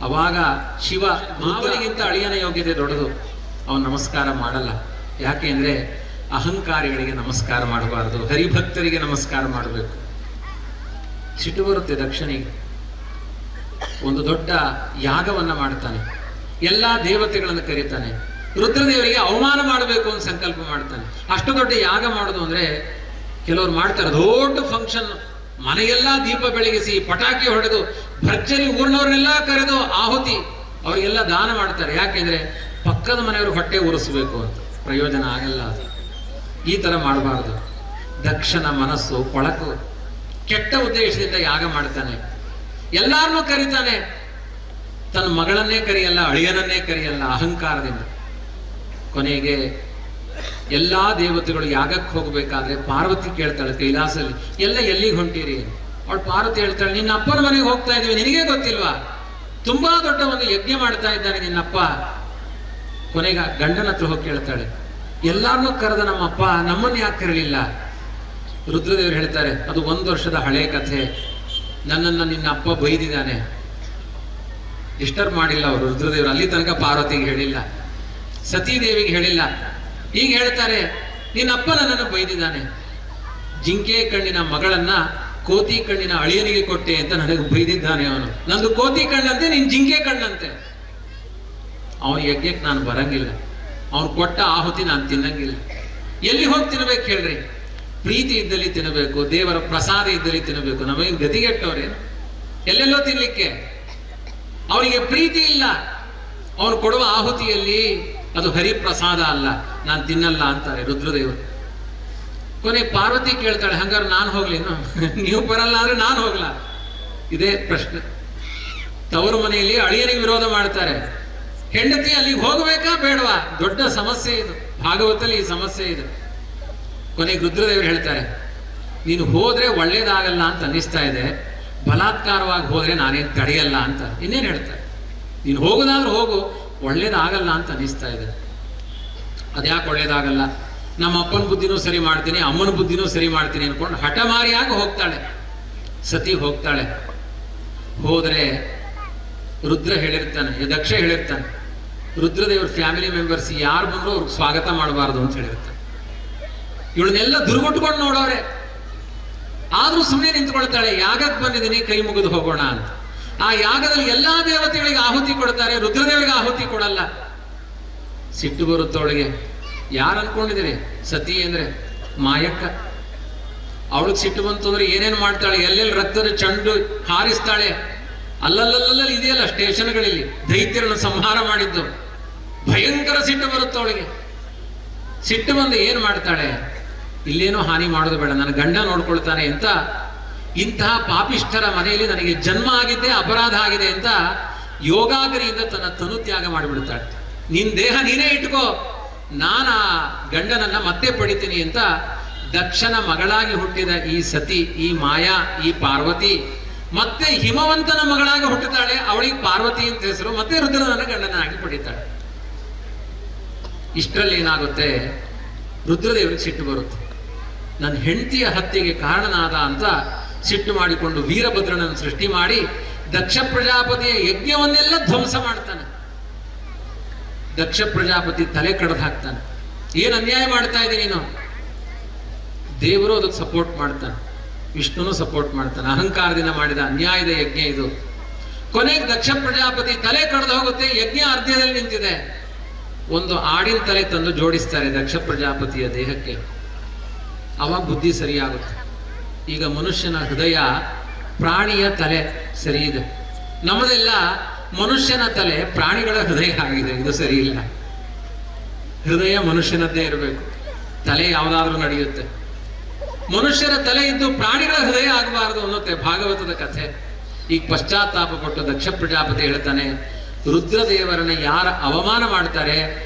ಅವಾಗ ಶಿವ, ಮಾವನಿಗಿಂತ ಅಳಿಯನ ಯೋಗ್ಯತೆ ದೊಡ್ಡದು, ಅವನು ನಮಸ್ಕಾರ ಮಾಡಲ್ಲ. ಯಾಕೆ ಅಂದ್ರೆ ಅಹಂಕಾರಿಗಳಿಗೆ ನಮಸ್ಕಾರ ಮಾಡಬಾರದು, ಹರಿಭಕ್ತರಿಗೆ ನಮಸ್ಕಾರ ಮಾಡಬೇಕು. ಸಿಟ್ಟು ಬರುತ್ತೆ ದಕ್ಷನಿಗೆ. ಒಂದು ದೊಡ್ಡ ಯಾಗವನ್ನ ಮಾಡ್ತಾನೆ, ಎಲ್ಲಾ ದೇವತೆಗಳನ್ನು ಕರೀತಾನೆ. ರುದ್ರದೇವರಿಗೆ ಅವಮಾನ ಮಾಡಬೇಕು ಅಂತ ಸಂಕಲ್ಪ ಮಾಡ್ತಾನೆ. ಅಷ್ಟು ದೊಡ್ಡ ಯಾಗ ಮಾಡೋದು ಅಂದ್ರೆ ಕೆಲವರು ಮಾಡ್ತಾರೆ, ದೊಡ್ಡ ಫಂಕ್ಷನ್ ಮನೆಯೆಲ್ಲ ದೀಪ ಬೆಳಗಿಸಿ ಪಟಾಕಿ ಹೊಡೆದು ಭರ್ಜರಿ ಊರಿನವ್ರನ್ನೆಲ್ಲ ಕರೆದು ಆಹುತಿ ಅವರಿಗೆಲ್ಲ ದಾನ ಮಾಡ್ತಾರೆ. ಯಾಕೆಂದ್ರೆ ಪಕ್ಕದ ಮನೆಯವರು ಹೊಟ್ಟೆ ಉರಿಸ್ಬೇಕು ಅಂತ. ಪ್ರಯೋಜನ ಆಗಲ್ಲ ಅದು. ಈ ತರ ಮಾಡಬಾರ್ದು. ದಕ್ಷನ ಮನಸ್ಸು ಕೊಳಕು, ಕೆಟ್ಟ ಉದ್ದೇಶದಿಂದ ಯಾಗ ಮಾಡ್ತಾನೆ, ಎಲ್ಲಾರನ್ನೂ ಕರೀತಾನೆ, ತನ್ನ ಮಗಳನ್ನೇ ಕರೆಯಲ್ಲ, ಅಳಿಯನನ್ನೇ ಕರೆಯಲ್ಲ, ಅಹಂಕಾರದಿಂದ. ಕೊನೆಗೆ ಎಲ್ಲಾ ದೇವತೆಗಳು ಯಾಗಕ್ಕೆ ಹೋಗ್ಬೇಕಾದ್ರೆ ಪಾರ್ವತಿ ಕೇಳ್ತಾಳೆ ಕೈಲಾಸಲ್ಲಿ, ಎಲ್ಲ ಎಲ್ಲಿಗೆ ಹೊಂಟಿರಿ? ಅವಳು ಪಾರ್ವತಿ ಹೇಳ್ತಾಳೆ, ನಿನ್ನ ಅಪ್ಪನ ಮನೆಗೆ ಹೋಗ್ತಾ ಇದೀವಿ, ನಿನಗೇ ಗೊತ್ತಿಲ್ವಾ? ತುಂಬಾ ದೊಡ್ಡ ಒಂದು ಯಜ್ಞ ಮಾಡ್ತಾ ಇದ್ದಾನೆ ನಿನ್ನಪ್ಪ. ಕೊನೆಗೆ ಗಂಡನ ಹತ್ರ ಹೋಗಿ ಕೇಳ್ತಾಳೆ, ಎಲ್ಲಾರನ್ನೂ ಕರೆದ ನಮ್ಮಪ್ಪ ನಮ್ಮನ್ನು ಯಾಕೆ ಕರೀಲಿಲ್ಲ? ರುದ್ರದೇವರು ಹೇಳ್ತಾರೆ, ಅದು 1 ವರ್ಷದ ಹಳೆ ಕಥೆ, ನನ್ನನ್ನು ನಿನ್ನ ಅಪ್ಪ ಬೈದಿದ್ದಾನೆ. ಡಿಸ್ಟರ್ಬ್ ಮಾಡಿಲ್ಲ ಅವರು ರುದ್ರದೇವರು. ಅಲ್ಲಿ ತನಕ ಪಾರ್ವತಿಗೆ ಹೇಳಿಲ್ಲ, ಸತೀದೇವಿಗೆ ಹೇಳಿಲ್ಲ. ಈಗ ಹೇಳ್ತಾರೆ, ನಿನ್ನಪ್ಪ ನನ್ನನ್ನು ಬೈದಿದ್ದಾನೆ, ಜಿಂಕೆ ಕಣ್ಣಿನ ಮಗಳನ್ನ ಕೋತಿ ಕಣ್ಣಿನ ಅಳಿಯನಿಗೆ ಕೊಟ್ಟೆ ಅಂತ ನನಗೆ ಬೈದಿದ್ದಾನೆ ಅವನು. ನಂದು ಕೋತಿ ಕಣ್ಣಂತೆ, ನಿನ್ ಜಿಂಕೆ ಕಣ್ಣಂತೆ. ಅವನ ಯಜ್ಞಕ್ಕೆ ನಾನು ಬರಂಗಿಲ್ಲ, ಅವನು ಕೊಟ್ಟ ಆಹುತಿ ನಾನು ತಿನ್ನಂಗಿಲ್ಲ. ಎಲ್ಲಿ ಹೋಗಿ ತಿನ್ಬೇಕು ಹೇಳ್ರಿ? ಪ್ರೀತಿ ಇದ್ದಲ್ಲಿ ತಿನ್ನಬೇಕು, ದೇವರ ಪ್ರಸಾದ ಇದ್ದಲ್ಲಿ ತಿನ್ನಬೇಕು. ನಮಗೆ ಗತಿಗೆಟ್ಟವ್ರೇನು? ಎಲ್ಲೆಲ್ಲೋ ತಿನ್ಲಿಕ್ಕೆ. ಅವನಿಗೆ ಪ್ರೀತಿ ಇಲ್ಲ, ಅವನು ಕೊಡುವ ಆಹುತಿಯಲ್ಲಿ ಅದು ಹರಿಪ್ರಸಾದ ಅಲ್ಲ, ನಾನು ತಿನ್ನಲ್ಲ ಅಂತಾರೆ ರುದ್ರದೇವರು. ಕೊನೆ ಪಾರ್ವತಿ ಕೇಳ್ತಾಳೆ, ಹಂಗಾರೆ ನಾನು ಹೋಗ್ಲೇನು? ನೀವು ಬರಲ್ಲ ಅಂದ್ರೆ ನಾನು ಹೋಗ್ಲಾ? ಇದೇ ಪ್ರಶ್ನೆ. ತವರು ಮನೆಯಲ್ಲಿ ಅಳಿಯನಿಗೆ ವಿರೋಧ ಮಾಡ್ತಾರೆ, ಹೆಂಡತಿ ಅಲ್ಲಿಗೆ ಹೋಗಬೇಕಾ ಬೇಡವಾ? ದೊಡ್ಡ ಸಮಸ್ಯೆ ಇದು. ಭಾಗವತಲ್ಲಿ ಈ ಸಮಸ್ಯೆ ಇದೆ. ಕೊನೆಗೆ ರುದ್ರದೇವರು ಹೇಳ್ತಾರೆ, ನೀನು ಹೋದ್ರೆ ಒಳ್ಳೇದಾಗಲ್ಲ ಅಂತ ಅನ್ನಿಸ್ತಾ ಇದೆ, ಬಲಾತ್ಕಾರವಾಗಿ ಹೋದ್ರೆ ನಾನೇನು ತಡೆಯಲ್ಲ ಅಂತ. ಇನ್ನೇನು ಹೇಳ್ತಾರೆ? ನೀನು ಹೋಗೋದಾದ್ರೂ ಹೋಗು, ಒಳ್ಳೇದಾಗಲ್ಲ ಅಂತ ಅನ್ನಿಸ್ತಾ ಇದೆ. ಅದ್ಯಾಕೆ ಒಳ್ಳೇದಾಗಲ್ಲ? ನಮ್ಮ ಅಪ್ಪನ ಬುದ್ಧಿನೂ ಸರಿ ಮಾಡ್ತೀನಿ, ಅಮ್ಮನ ಬುದ್ಧಿನೂ ಸರಿ ಮಾಡ್ತೀನಿ ಅನ್ಕೊಂಡು ಹಠಮಾರಿಯಾಗಿ ಹೋಗ್ತಾಳೆ. ಸತಿ ಹೋಗ್ತಾಳೆ. ಹೋದ್ರೆ ರುದ್ರ ಹೇಳಿರ್ತಾನೆ, ದಕ್ಷ ಹೇಳಿರ್ತಾನೆ, ರುದ್ರದೇವ್ರ ಫ್ಯಾಮಿಲಿ ಮೆಂಬರ್ಸ್ ಯಾರು ಬಂದ್ರು ಅವ್ರಿಗೆ ಸ್ವಾಗತ ಮಾಡಬಾರ್ದು ಅಂತ ಹೇಳಿರ್ತಾನೆ. ಇವಳನ್ನೆಲ್ಲ ದುರ್ಗುಟ್ಕೊಂಡು ನೋಡೋರೆ. ಆದ್ರೂ ಸುಮ್ಮನೆ ನಿಂತ್ಕೊಳ್ತಾಳೆ, ಯಾಗಕ್ಕೆ ಬಂದಿದ್ದೀನಿ, ಕೈ ಮುಗಿದು ಹೋಗೋಣ ಅಂತ. ಆ ಯಾಗದಲ್ಲಿ ಎಲ್ಲಾ ದೇವತೆಗಳಿಗೆ ಆಹುತಿ ಕೊಡ್ತಾರೆ, ರುದ್ರದೇವರಿಗೆ ಆಹುತಿ ಕೊಡಲ್ಲ. ಸಿಟ್ಟು ಬರುತ್ತವಳಿಗೆ. ಯಾರು ಅನ್ಕೊಂಡಿದ್ದೀರಿ? ಸತಿ ಅಂದ್ರೆ ಮಾಯಕ್ಕ. ಅವಳಿಗೆ ಸಿಟ್ಟು ಬಂತು ಅಂದ್ರೆ ಏನೇನು ಮಾಡ್ತಾಳೆ, ಎಲ್ಲೆಲ್ಲಿ ರಕ್ತದ ಚಂಡು ಹಾರಿಸ್ತಾಳೆ. ಅಲ್ಲಲ್ಲಲ್ಲಿ ಇದೆಯಲ್ಲ ಸ್ಟೇಷನ್ಗಳಲ್ಲಿ ದೈತ್ಯರನ್ನು ಸಂಹಾರ ಮಾಡಿದ್ದು. ಭಯಂಕರ ಸಿಟ್ಟು ಬರುತ್ತವಳಿಗೆ. ಸಿಟ್ಟು ಬಂದು ಏನ್ ಮಾಡ್ತಾಳೆ, ಇಲ್ಲೇನೋ ಹಾನಿ ಮಾಡೋದು ಬೇಡ, ನನ್ನ ಗಂಡ ನೋಡ್ಕೊಳ್ತಾನೆ ಅಂತ, ಇಂತಹ ಪಾಪಿಷ್ಠರ ಮನೆಯಲ್ಲಿ ನನಗೆ ಜನ್ಮ ಆಗಿದ್ದೆ ಅಪರಾಧ ಆಗಿದೆ ಅಂತ ಯೋಗಾಗ್ರಿಯಿಂದ ತನ್ನ ತನು ತ್ಯಾಗ ಮಾಡಿಬಿಡ್ತಾಳೆ. ನಿನ್ ದೇಹ ನೀನೇ ಇಟ್ಕೋ, ನಾನು ಆ ಗಂಡನನ್ನ ಮತ್ತೆ ಪಡಿತೀನಿ ಅಂತ ದಕ್ಷನ ಮಗಳಾಗಿ ಹುಟ್ಟಿದ ಈ ಸತಿ, ಈ ಮಾಯಾ, ಈ ಪಾರ್ವತಿ ಮತ್ತೆ ಹಿಮವಂತನ ಮಗಳಾಗಿ ಹುಟ್ಟುತ್ತಾಳೆ. ಅವಳಿಗೆ ಪಾರ್ವತಿ ಅಂತ ಹೆಸರು. ಮತ್ತೆ ರುದ್ರನನ್ನ ಗಂಡನಾಗಿ ಪಡಿತಾಳೆ. ಇಷ್ಟರಲ್ಲಿ ಏನಾಗುತ್ತೆ, ರುದ್ರದೇವರಿಗೆ ಸಿಟ್ಟು ಬರುತ್ತೆ. ನನ್ನ ಹೆಂಡತಿಯ ಹತ್ಯೆಗೆ ಕಾರಣನಾದ ಅಂತ ಸಿಟ್ಟು ಮಾಡಿಕೊಂಡು ವೀರಭದ್ರನನ್ನು ಸೃಷ್ಟಿ ಮಾಡಿ ದಕ್ಷ ಪ್ರಜಾಪತಿಯ ಯಜ್ಞವನ್ನೆಲ್ಲ ಧ್ವಂಸ ಮಾಡ್ತಾನೆ. ದಕ್ಷ ಪ್ರಜಾಪತಿ ತಲೆ ಕಡ್ದು ಹಾಕ್ತಾನೆ. ಏನ್ ಅನ್ಯಾಯ ಮಾಡ್ತಾ ಇದ್ದೀನಿ ನೀನು? ದೇವರು ಅದಕ್ಕೆ ಸಪೋರ್ಟ್ ಮಾಡ್ತಾನೆ, ವಿಷ್ಣುನು ಸಪೋರ್ಟ್ ಮಾಡ್ತಾನೆ. ಅಹಂಕಾರದಿಂದ ಮಾಡಿದ ಅನ್ಯಾಯದ ಯಜ್ಞ ಇದು. ಕೊನೆಗೆ ದಕ್ಷ ಪ್ರಜಾಪತಿ ತಲೆ ಕಡ್ದು ಹೋಗುತ್ತೆ. ಯಜ್ಞ ಅರ್ಧದಲ್ಲಿ ನಿಂತಿದೆ. ಒಂದು ಆಡಿನ ತಲೆ ತಂದು ಜೋಡಿಸ್ತಾರೆ ದಕ್ಷ ಪ್ರಜಾಪತಿಯ ದೇಹಕ್ಕೆ. ಅವಾಗ ಬುದ್ಧಿ ಸರಿಯಾಗುತ್ತೆ. ಈಗ ಮನುಷ್ಯನ ಹೃದಯ, ಪ್ರಾಣಿಯ ತಲೆ ಸರಿ ಇದೆ. ನಮ್ಮದೆಲ್ಲ ಮನುಷ್ಯನ ತಲೆ ಪ್ರಾಣಿಗಳ ಹೃದಯ ಆಗಿದೆ. ಇದು ಸರಿ ಇಲ್ಲ. ಹೃದಯ ಮನುಷ್ಯನದ್ದೇ ಇರಬೇಕು, ತಲೆ ಯಾವುದಾದ್ರೂ ನಡೆಯುತ್ತೆ. ಮನುಷ್ಯರ ತಲೆ ಇದ್ದು ಪ್ರಾಣಿಗಳ ಹೃದಯ ಆಗಬಾರದು ಅನ್ನುತ್ತೆ ಭಾಗವತದ ಕಥೆ. ಈಗ ಪಶ್ಚಾತ್ತಾಪ ಪಟ್ಟು ದಕ್ಷ ಪ್ರಜಾಪತಿ ಹೇಳ್ತಾನೆ, ರುದ್ರದೇವರನ್ನ ಯಾರ ಅವಮಾನ ಮಾಡ್ತಾರೆ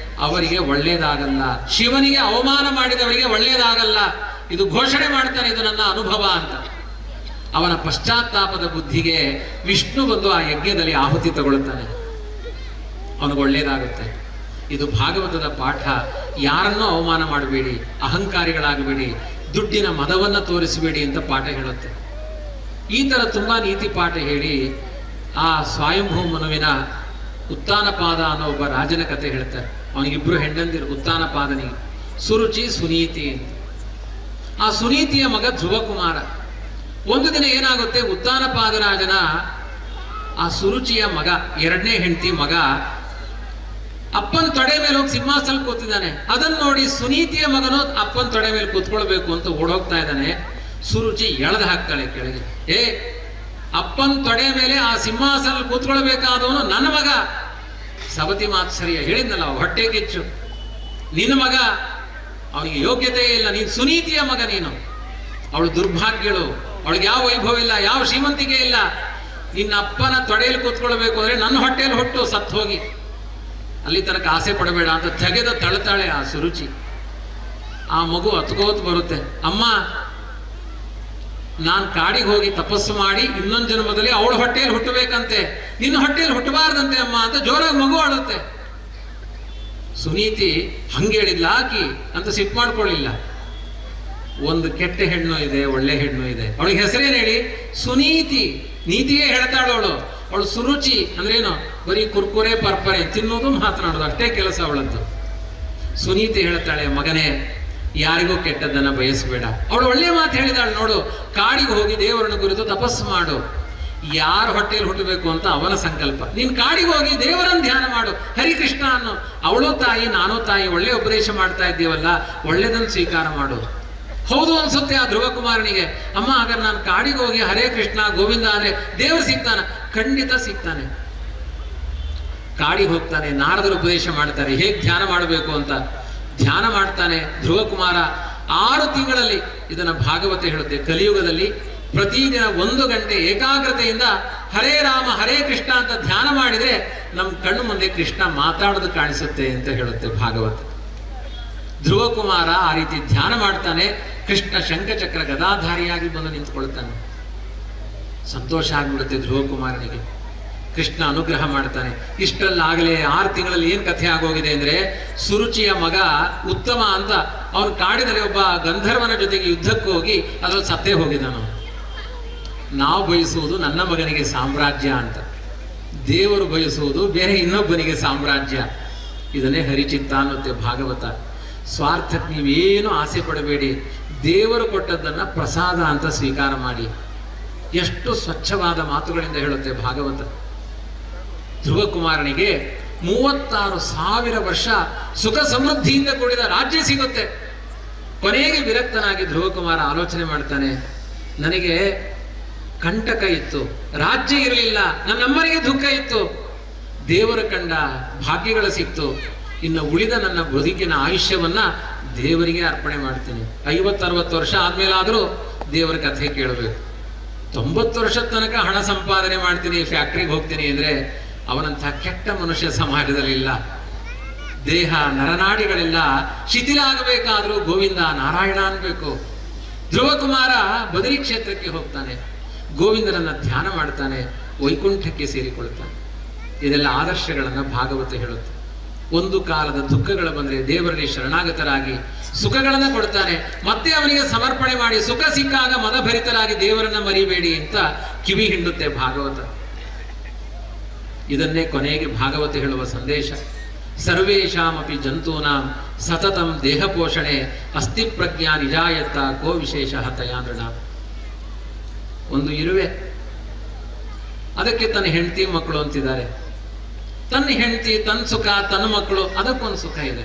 ಅವರಿಗೆ ಒಳ್ಳೇದಾಗಲ್ಲ, ಶಿವನಿಗೆ ಅವಮಾನ ಮಾಡಿದವರಿಗೆ ಒಳ್ಳೇದಾಗಲ್ಲ. ಇದು ಘೋಷಣೆ ಮಾಡ್ತಾನೆ, ಇದು ನನ್ನ ಅನುಭವ ಅಂತ. ಅವನ ಪಶ್ಚಾತ್ತಾಪದ ಬುದ್ಧಿಗೆ ವಿಷ್ಣು ಬಂದು ಆ ಯಜ್ಞದಲ್ಲಿ ಆಹುತಿ ತಗೊಳ್ತಾನೆ. ಅವನಿಗೆ ಒಳ್ಳೇದಾಗುತ್ತೆ. ಇದು ಭಾಗವತದ ಪಾಠ. ಯಾರನ್ನೂ ಅವಮಾನ ಮಾಡಬೇಡಿ, ಅಹಂಕಾರಿಗಳಾಗಬೇಡಿ, ದುಡ್ಡಿನ ಮದವನ್ನ ತೋರಿಸಬೇಡಿ ಅಂತ ಪಾಠ ಹೇಳುತ್ತೆ. ಈ ತರ ತುಂಬಾ ನೀತಿ ಪಾಠ ಹೇಳಿ ಆ ಸ್ವಯಂಭೂ ಮನುವಿನ ಉತ್ತಾನಪಾದ ಅನ್ನೋ ಒಬ್ಬ ರಾಜನ ಕತೆ ಹೇಳ್ತಾರೆ. ಅವನಿಗಿಬ್ರು ಹೆಂಡಂದಿರು, ಉತ್ತಾನಪಾದನಿಗೆ ಸುರುಚಿ, ಸುನೀತಿ ಅಂತ. ಆ ಸುನೀತಿಯ ಮಗ ಧ್ರುವಕುಮಾರ. ಒಂದು ದಿನ ಏನಾಗುತ್ತೆ, ಉತ್ತಾನಪಾದರಾಜನ ಆ ಸುರುಚಿಯ ಮಗ, ಎರಡನೇ ಹೆಂಡತಿ ಮಗ, ಅಪ್ಪನ ತೊಡೆ ಮೇಲೆ ಹೋಗಿ ಸಿಂಹಾಸನ ಕೂತಿದ್ದಾನೆ. ಅದನ್ನು ನೋಡಿ ಸುನೀತಿಯ ಮಗನು ಅಪ್ಪನ ತೊಡೆ ಮೇಲೆ ಕೂತ್ಕೊಳ್ಬೇಕು ಅಂತ ಓಡೋಗ್ತಾ ಇದ್ದಾನೆ. ಸುರುಚಿ ಎಳೆದು ಹಾಕ್ತಾಳೆ ಕೆಳಗೆ. ಅಪ್ಪನ ತೊಡೆ ಮೇಲೆ ಆ ಸಿಂಹಾಸನ ಕೂತ್ಕೊಳ್ಬೇಕಾದವನು ನನ್ನ ಮಗ. ಸವತಿ ಮಾತ್ಸರ್ಯ ಹೇಳಿದ್ನಲ್ಲ, ಹೊಟ್ಟೆ ಕಿಚ್ಚು, ನಿನ್ನ ಮಗ, ಅವನಿಗೆ ಯೋಗ್ಯತೆ ಇಲ್ಲ, ನೀನು ಸುನೀತಿಯ ಮಗ, ನೀನು. ಅವಳು ದುರ್ಭಾಗ್ಯಳು, ಅವಳಿಗೆ ಯಾವ ವೈಭವ ಇಲ್ಲ, ಯಾವ ಶ್ರೀಮಂತಿಕೆ ಇಲ್ಲ. ನಿನ್ನ ಅಪ್ಪನ ತೊಡೆಯಲ್ಲಿ ಕೂತ್ಕೊಳ್ಬೇಕು ಅಂದ್ರೆ ನನ್ನ ಹೊಟ್ಟೆಯಲ್ಲಿ ಹೊಟ್ಟು ಸತ್ತು ಹೋಗಿ, ಅಲ್ಲಿ ತನಕ ಆಸೆ ಪಡಬೇಡ ಅಂತ ತೆಗೆದ ತಳ್ತಾಳೆ ಆ ಸುರುಚಿ. ಆ ಮಗು ಹತ್ಕೋತ್ ಬರುತ್ತೆ, ಅಮ್ಮ ನಾನು ಕಾಡಿಗೆ ಹೋಗಿ ತಪಸ್ಸು ಮಾಡಿ ಇನ್ನೊಂದು ಜನ್ಮದಲ್ಲಿ ಅವಳ ಹೊಟ್ಟೆಯಲ್ಲಿ ಹುಟ್ಟಬೇಕಂತೆ, ನಿನ್ನ ಹೊಟ್ಟೆಯಲ್ಲಿ ಹುಟ್ಟಬಾರ್ದಂತೆ ಅಮ್ಮ ಅಂತ ಜೋರಾಗಿ ಮಗು ಆಡುತ್ತೆ. ಸುನೀತಿ ಹಂಗೇಳಿದ್ಲ ಆಕಿ ಅಂತ ಸಿಟ್ಟು ಮಾಡ್ಕೊಳ್ಳಿಲ್ಲ. ಒಂದು ಕೆಟ್ಟ ಹೆಣ್ಣು ಇದೆ, ಒಳ್ಳೆ ಹೆಣ್ಣು ಇದೆ, ಅವಳಿಗೆ ಹೆಸರೇನು ಹೇಳಿ? ಸುನೀತಿ. ನೀತಿಯೇ ಹೇಳ್ತಾಳವಳು. ಅವಳು ಸುರುಚಿ ಅಂದ್ರೇನು? ಬರೀ ಕುರ್ಕುರೆ ಪರ್ಪರೆ ತಿನ್ನೋದು ಮಾತನಾಡೋದು ಅಷ್ಟೇ ಕೆಲಸ ಅವಳದ್ದು. ಸುನೀತಿ ಹೇಳ್ತಾಳೆ, ಮಗನೇ ಯಾರಿಗೂ ಕೆಟ್ಟದ್ದನ್ನ ಬಯಸಬೇಡ. ಅವಳು ಒಳ್ಳೆ ಮಾತು ಹೇಳಿದಾಳು ನೋಡು, ಕಾಡಿಗೆ ಹೋಗಿ ದೇವರನ್ನ ಕುರಿತು ತಪಸ್ಸು ಮಾಡು. ಯಾರ ಹೊಟ್ಟೆಯಲ್ಲಿ ಹುಟ್ಟಬೇಕು ಅಂತ ಅವನ ಸಂಕಲ್ಪ. ನೀನು ಕಾಡಿಗೆ ಹೋಗಿ ದೇವರನ್ನ ಧ್ಯಾನ ಮಾಡು, ಹರಿಕೃಷ್ಣ ಅನ್ನೋ. ಅವಳು ತಾಯಿ, ನಾನು ತಾಯಿ, ಒಳ್ಳೆ ಉಪದೇಶ ಮಾಡ್ತಾ ಇದ್ದೀವಲ್ಲ, ಒಳ್ಳೆದನ್ನು ಸ್ವೀಕಾರ ಮಾಡು. ಹೌದು ಅನ್ಸುತ್ತೆ ಆ ಧ್ರುವ ಕುಮಾರನಿಗೆ. ಅಮ್ಮ ಹಾಗಾದ್ರೆ ನಾನು ಕಾಡಿಗೆ ಹೋಗಿ ಹರೇ ಕೃಷ್ಣ ಗೋವಿಂದ ಅಂದ್ರೆ ದೇವರು ಸಿಗ್ತಾನ? ಖಂಡಿತ ಸಿಗ್ತಾನೆ. ಕಾಡಿಗೆ ಹೋಗ್ತಾನೆ, ನಾರದರು ಉಪದೇಶ ಮಾಡ್ತಾರೆ ಹೇಗೆ ಧ್ಯಾನ ಮಾಡಬೇಕು ಅಂತ. ಧ್ಯಾನ ಮಾಡ್ತಾನೆ ಧ್ರುವ ಕುಮಾರ. 6 ತಿಂಗಳಲ್ಲಿ ಇದನ್ನ ಭಾಗವತ ಹೇಳುತ್ತೆ. ಕಲಿಯುಗದಲ್ಲಿ ಪ್ರತಿದಿನ 1 ಗಂಟೆ ಏಕಾಗ್ರತೆಯಿಂದ ಹರೇ ರಾಮ ಹರೇ ಕೃಷ್ಣ ಅಂತ ಧ್ಯಾನ ಮಾಡಿದ್ರೆ ನಮ್ಮ ಕಣ್ಣು ಮುಂದೆ ಕೃಷ್ಣ ಮಾತಾಡೋದು ಕಾಣಿಸುತ್ತೆ ಅಂತ ಹೇಳುತ್ತೆ ಭಾಗವತ. ಧ್ರುವ ಕುಮಾರ ಆ ರೀತಿ ಧ್ಯಾನ ಮಾಡ್ತಾನೆ. ಕೃಷ್ಣ ಶಂಖಚಕ್ರ ಗದಾಧಾರಿಯಾಗಿ ಬಂದು ನಿಂತ್ಕೊಳ್ತಾನೆ. ಸಂತೋಷ ಆಗ್ಬಿಡುತ್ತೆ ಧ್ರುವ ಕುಮಾರನಿಗೆ. ಕೃಷ್ಣ ಅನುಗ್ರಹ ಮಾಡ್ತಾನೆ. ಇಷ್ಟರಲ್ಲಾಗಲೇ 6 ತಿಂಗಳಲ್ಲಿ ಏನ್ ಕಥೆ ಆಗೋಗಿದೆ ಅಂದ್ರೆ, ಸುರುಚಿಯ ಮಗ ಉತ್ತಮ ಅಂತ ಅವನು ಕಾಡಿನಲ್ಲಿ ಒಬ್ಬ ಗಂಧರ್ವನ ಜೊತೆಗೆ ಯುದ್ಧಕ್ಕೆ ಹೋಗಿ ಅದ್ರಲ್ಲಿ ಸತ್ತೇ ಹೋಗಿದ್ದಾನು. ನಾವು ಬಯಸುವುದು ನನ್ನ ಮಗನಿಗೆ ಸಾಮ್ರಾಜ್ಯ ಅಂತ, ದೇವರು ಬಯಸುವುದು ಬೇರೆ ಇನ್ನೊಬ್ಬನಿಗೆ ಸಾಮ್ರಾಜ್ಯ. ಇದನ್ನೇ ಹರಿಚಿತ್ತ ಅನ್ನುತ್ತೆ ಭಾಗವತ. ಸ್ವಾರ್ಥಕ್ಕೆ ನೀವೇನು ಆಸೆ ಪಡಬೇಡಿ, ದೇವರು ಕೊಟ್ಟದ್ದನ್ನ ಪ್ರಸಾದ ಅಂತ ಸ್ವೀಕಾರ ಮಾಡಿ. ಎಷ್ಟು ಸ್ವಚ್ಛವಾದ ಮಾತುಗಳಿಂದ ಹೇಳುತ್ತೆ ಭಾಗವತ. ಧ್ರುವ ಕುಮಾರನಿಗೆ 36,000 ವರ್ಷ ಸುಖ ಸಮೃದ್ಧಿಯಿಂದ ಕೂಡಿದ ರಾಜ್ಯ ಸಿಗುತ್ತೆ. ಕೊನೆಗೆ ವಿರಕ್ತನಾಗಿ ಧ್ರುವ ಕುಮಾರ ಆಲೋಚನೆ ಮಾಡ್ತಾನೆ, ನನಗೆ ಕಂಟಕ ಇತ್ತು, ರಾಜ್ಯ ಇರಲಿಲ್ಲ, ನನ್ನಮ್ಮನಿಗೆ ದುಃಖ ಇತ್ತು, ದೇವರ ಕಂಡ ಭಾಗ್ಯಗಳು ಸಿಕ್ತು, ಇನ್ನು ಉಳಿದ ನನ್ನ ಬದುಕಿನ ಆಯುಷ್ಯವನ್ನ ದೇವರಿಗೆ ಅರ್ಪಣೆ ಮಾಡ್ತೀನಿ. 50-60 ವರ್ಷ ಆದ್ಮೇಲಾದ್ರೂ ದೇವರ ಕಥೆ ಕೇಳಬೇಕು. 90 ವರ್ಷದ ತನಕ ಹಣ ಸಂಪಾದನೆ ಮಾಡ್ತೀನಿ, ಫ್ಯಾಕ್ಟ್ರಿಗೆ ಹೋಗ್ತೀನಿ ಅಂದ್ರೆ ಅವನಂಥ ಕೆಟ್ಟ ಮನುಷ್ಯ ಸಮಾಜದಲ್ಲಿಲ್ಲ. ದೇಹ ನರನಾಡಿಗಳೆಲ್ಲ ಶಿಥಿಲ ಆಗಬೇಕಾದ್ರೂ ಗೋವಿಂದ ನಾರಾಯಣ ಅನ್ಬೇಕು. ಧ್ರುವ ಕುಮಾರ ಬದರಿ ಕ್ಷೇತ್ರಕ್ಕೆ ಹೋಗ್ತಾನೆ, ಗೋವಿಂದನನ್ನ ಧ್ಯಾನ ಮಾಡ್ತಾನೆ, ವೈಕುಂಠಕ್ಕೆ ಸೇರಿಕೊಳ್ತಾನೆ. ಇದೆಲ್ಲ ಆದರ್ಶಗಳನ್ನ ಭಾಗವತ ಹೇಳುತ್ತೆ. ಒಂದು ಕಾಲದ ದುಃಖಗಳು ಬಂದ್ರೆ ದೇವರಲ್ಲಿ ಶರಣಾಗತರಾಗಿ ಸುಖಗಳನ್ನ ಕೊಡ್ತಾನೆ, ಮತ್ತೆ ಅವನಿಗೆ ಸಮರ್ಪಣೆ ಮಾಡಿ ಸುಖ ಸಿಕ್ಕಾಗ ಮದಭರಿತರಾಗಿ ದೇವರನ್ನ ಮರಿಬೇಡಿ ಅಂತ ಕಿವಿ ಹಿಂಡುತ್ತೆ ಭಾಗವತ. ಇದನ್ನೇ ಕೊನೆಗೆ ಭಾಗವತ ಹೇಳುವ ಸಂದೇಶ. ಸರ್ವೇಷಾಮಪಿ ಜಂತೂನಾಂ ಸತತಂ ದೇಹ ಪೋಷಣೆ ಅಸ್ಥಿ ಪ್ರಜ್ಞಾ ನಿಜಾಯತ್ತ ಕೋ ವಿಶೇಷ ತಯಾಂದ್ರಣ. ಒಂದು ಇರುವೆ, ಅದಕ್ಕೆ ತನ್ನ ಹೆಂಡತಿ ಮಕ್ಕಳು ಅಂತಿದ್ದಾರೆ. ತನ್ನ ಹೆಂಡತಿ, ತನ್ನ ಸುಖ, ತನ್ನ ಮಕ್ಕಳು, ಅದಕ್ಕೊಂದು ಸುಖ ಇದೆ.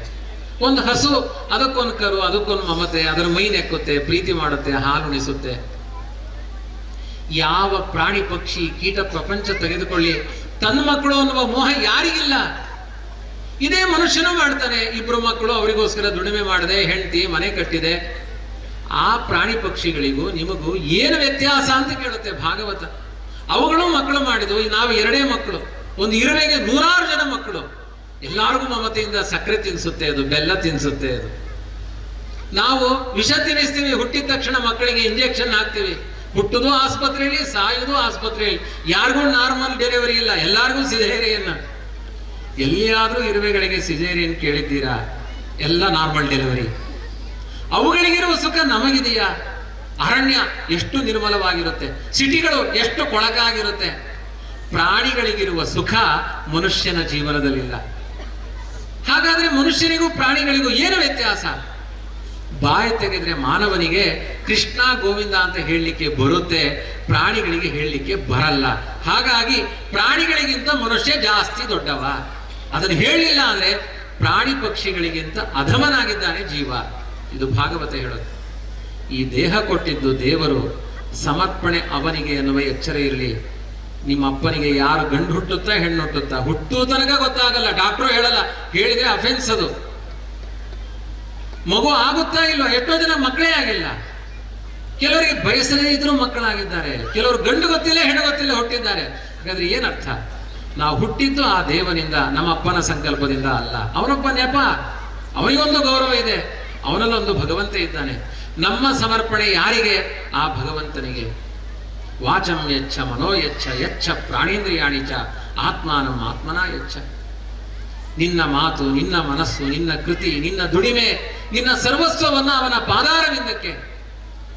ಒಂದು ಹಸು, ಅದಕ್ಕೊಂದು ಕರು, ಅದಕ್ಕೊಂದು ಮಮತೆ, ಅದರ ಮೈ ನೆಕ್ಕುತ್ತೆ, ಪ್ರೀತಿ ಮಾಡುತ್ತೆ, ಹಾಲು ಉಣಿಸುತ್ತೆ. ಯಾವ ಪ್ರಾಣಿ ಪಕ್ಷಿ ಕೀಟ ಪ್ರಪಂಚ ತೆಗೆದುಕೊಳ್ಳಿ, ತನ್ನ ಮಕ್ಕಳು ಅನ್ನುವ ಮೋಹ ಯಾರಿಗಿಲ್ಲ. ಇದೇ ಮನುಷ್ಯನೂ ಮಾಡ್ತಾನೆ. 2 ಮಕ್ಕಳು, ಅವರಿಗೋಸ್ಕರ ದುಡಿಮೆ ಮಾಡದೆ ಹೆಂಡತಿ ಮನೆ ಕಟ್ಟಿದೆ. ಆ ಪ್ರಾಣಿ ಪಕ್ಷಿಗಳಿಗೂ ನಿಮಗೂ ಏನು ವ್ಯತ್ಯಾಸ ಅಂತ ಕೇಳುತ್ತೆ ಭಾಗವತ. ಅವುಗಳು ಮಕ್ಕಳು ಮಾಡಿದ್ವು, ನಾವು 2 ಮಕ್ಕಳು. ಒಂದು ಇರುವೆಗೆ 100 ಜನ ಮಕ್ಕಳು. ಎಲ್ಲರಿಗೂ ಮಮತೆಯಿಂದ ಸಕ್ಕರೆ ತಿನ್ನಿಸುತ್ತೆ ಅದು, ಬೆಲ್ಲ ತಿನ್ನಿಸುತ್ತೆ ಅದು. ನಾವು ವಿಷ ತಿನ್ನಿಸ್ತೀವಿ, ಹುಟ್ಟಿದ ತಕ್ಷಣ ಮಕ್ಕಳಿಗೆ ಇಂಜೆಕ್ಷನ್ ಹಾಕ್ತೀವಿ. ಹುಟ್ಟುದು ಆಸ್ಪತ್ರೆಯಲ್ಲಿ, ಸಾಯುವುದು ಆಸ್ಪತ್ರೆಯಲ್ಲಿ. ಯಾರಿಗೂ ನಾರ್ಮಲ್ ಡೆಲಿವರಿ ಇಲ್ಲ, ಎಲ್ಲರಿಗೂ ಸಿಜೇರಿಯನ್. ಎಲ್ಲಿಯಾದ್ರೂ ಇರುವೆಗಳಿಗೆ ಸಿಜೇರಿಯನ್ ಕೇಳಿದ್ದೀರಾ? ಎಲ್ಲ ನಾರ್ಮಲ್ ಡೆಲಿವರಿ. ಅವುಗಳಿಗಿರುವ ಸುಖ ನಮಗಿದೆಯಾ? ಅರಣ್ಯ ಎಷ್ಟು ನಿರ್ಮಲವಾಗಿರುತ್ತೆ, ಸಿಟಿಗಳು ಎಷ್ಟು ಕೊಳಕಾಗಿರುತ್ತೆ. ಪ್ರಾಣಿಗಳಿಗಿರುವ ಸುಖ ಮನುಷ್ಯನ ಜೀವನದಲ್ಲಿಲ್ಲ. ಹಾಗಾದ್ರೆ ಮನುಷ್ಯನಿಗೂ ಪ್ರಾಣಿಗಳಿಗೂ ಏನು ವ್ಯತ್ಯಾಸ? ಬಾಯಿ ತೆಗೆದ್ರೆ ಮಾನವನಿಗೆ ಕೃಷ್ಣ ಗೋವಿಂದ ಅಂತ ಹೇಳಲಿಕ್ಕೆ ಬರುತ್ತೆ, ಪ್ರಾಣಿಗಳಿಗೆ ಹೇಳಲಿಕ್ಕೆ ಬರಲ್ಲ. ಹಾಗಾಗಿ ಪ್ರಾಣಿಗಳಿಗಿಂತ ಮನುಷ್ಯ ಜಾಸ್ತಿ ದೊಡ್ಡವ. ಅದನ್ನು ಹೇಳಿಲ್ಲ ಅಂದ್ರೆ ಪ್ರಾಣಿ ಪಕ್ಷಿಗಳಿಗಿಂತ ಅಧಮನಾಗಿದ್ದಾನೆ ಜೀವ. ಇದು ಭಾಗವತ ಹೇಳುತ್ತೆ. ಈ ದೇಹ ಕೊಟ್ಟಿದ್ದು ದೇವರು, ಸಮರ್ಪಣೆ ಅವನಿಗೆ ಎನ್ನುವ ಎಚ್ಚರ ಇರಲಿ. ನಿಮ್ಮ ಅಪ್ಪನಿಗೆ ಯಾರು ಗಂಡು ಹುಟ್ಟುತ್ತಾ ಹೆಣ್ಣು ಹುಟ್ಟುತ್ತಾ ಹುಟ್ಟುವ ತನಕ ಗೊತ್ತಾಗಲ್ಲ, ಡಾಕ್ಟ್ರು ಹೇಳಲ್ಲ, ಹೇಳಿದ್ರೆ ಅಫೆನ್ಸ್ ಅದು. ಮಗು ಆಗುತ್ತಾ ಇಲ್ವಾ? ಎಷ್ಟೋ ಜನ ಮಕ್ಕಳೇ ಆಗಿಲ್ಲ. ಕೆಲವರಿಗೆ ಬಯಸದೇ ಇದ್ರೂ ಮಕ್ಕಳಾಗಿದ್ದಾರೆ, ಕೆಲವರು ಗಂಡು ಗೊತ್ತಿಲ್ಲ ಹೆಣ್ಣು ಗೊತ್ತಿಲ್ಲ ಹುಟ್ಟಿದ್ದಾರೆ. ಹಾಗಾದ್ರೆ ಏನರ್ಥ? ನಾವು ಹುಟ್ಟಿದ್ದು ಆ ದೇವನಿಂದ, ನಮ್ಮ ಅಪ್ಪನ ಸಂಕಲ್ಪದಿಂದ ಅಲ್ಲ. ಅವನೊಬ್ಬ ನೆಪ, ಅವನಿಗೊಂದು ಗೌರವ ಇದೆ, ಅವನಲ್ಲೊಂದು ಭಗವಂತ ಇದ್ದಾನೆ. ನಮ್ಮ ಸಮರ್ಪಣೆ ಯಾರಿಗೆ? ಆ ಭಗವಂತನಿಗೆ. ವಾಚಂ ಯಚ್ಚ ಮನೋ ಯಚ್ಚ ಯಚ್ಚ ಪ್ರಾಣೇಂದ್ರಿಯಾಣಿ ಚ ಆತ್ಮಾನಂ ಆತ್ಮನ ಯಚ್ಚ. ನಿನ್ನ ಮಾತು, ನಿನ್ನ ಮನಸ್ಸು, ನಿನ್ನ ಕೃತಿ, ನಿನ್ನ ದುಡಿಮೆ, ನಿನ್ನ ಸರ್ವಸ್ವವನ್ನ ಅವನ ಪಾದಾರವಿಂದಕ್ಕೆ.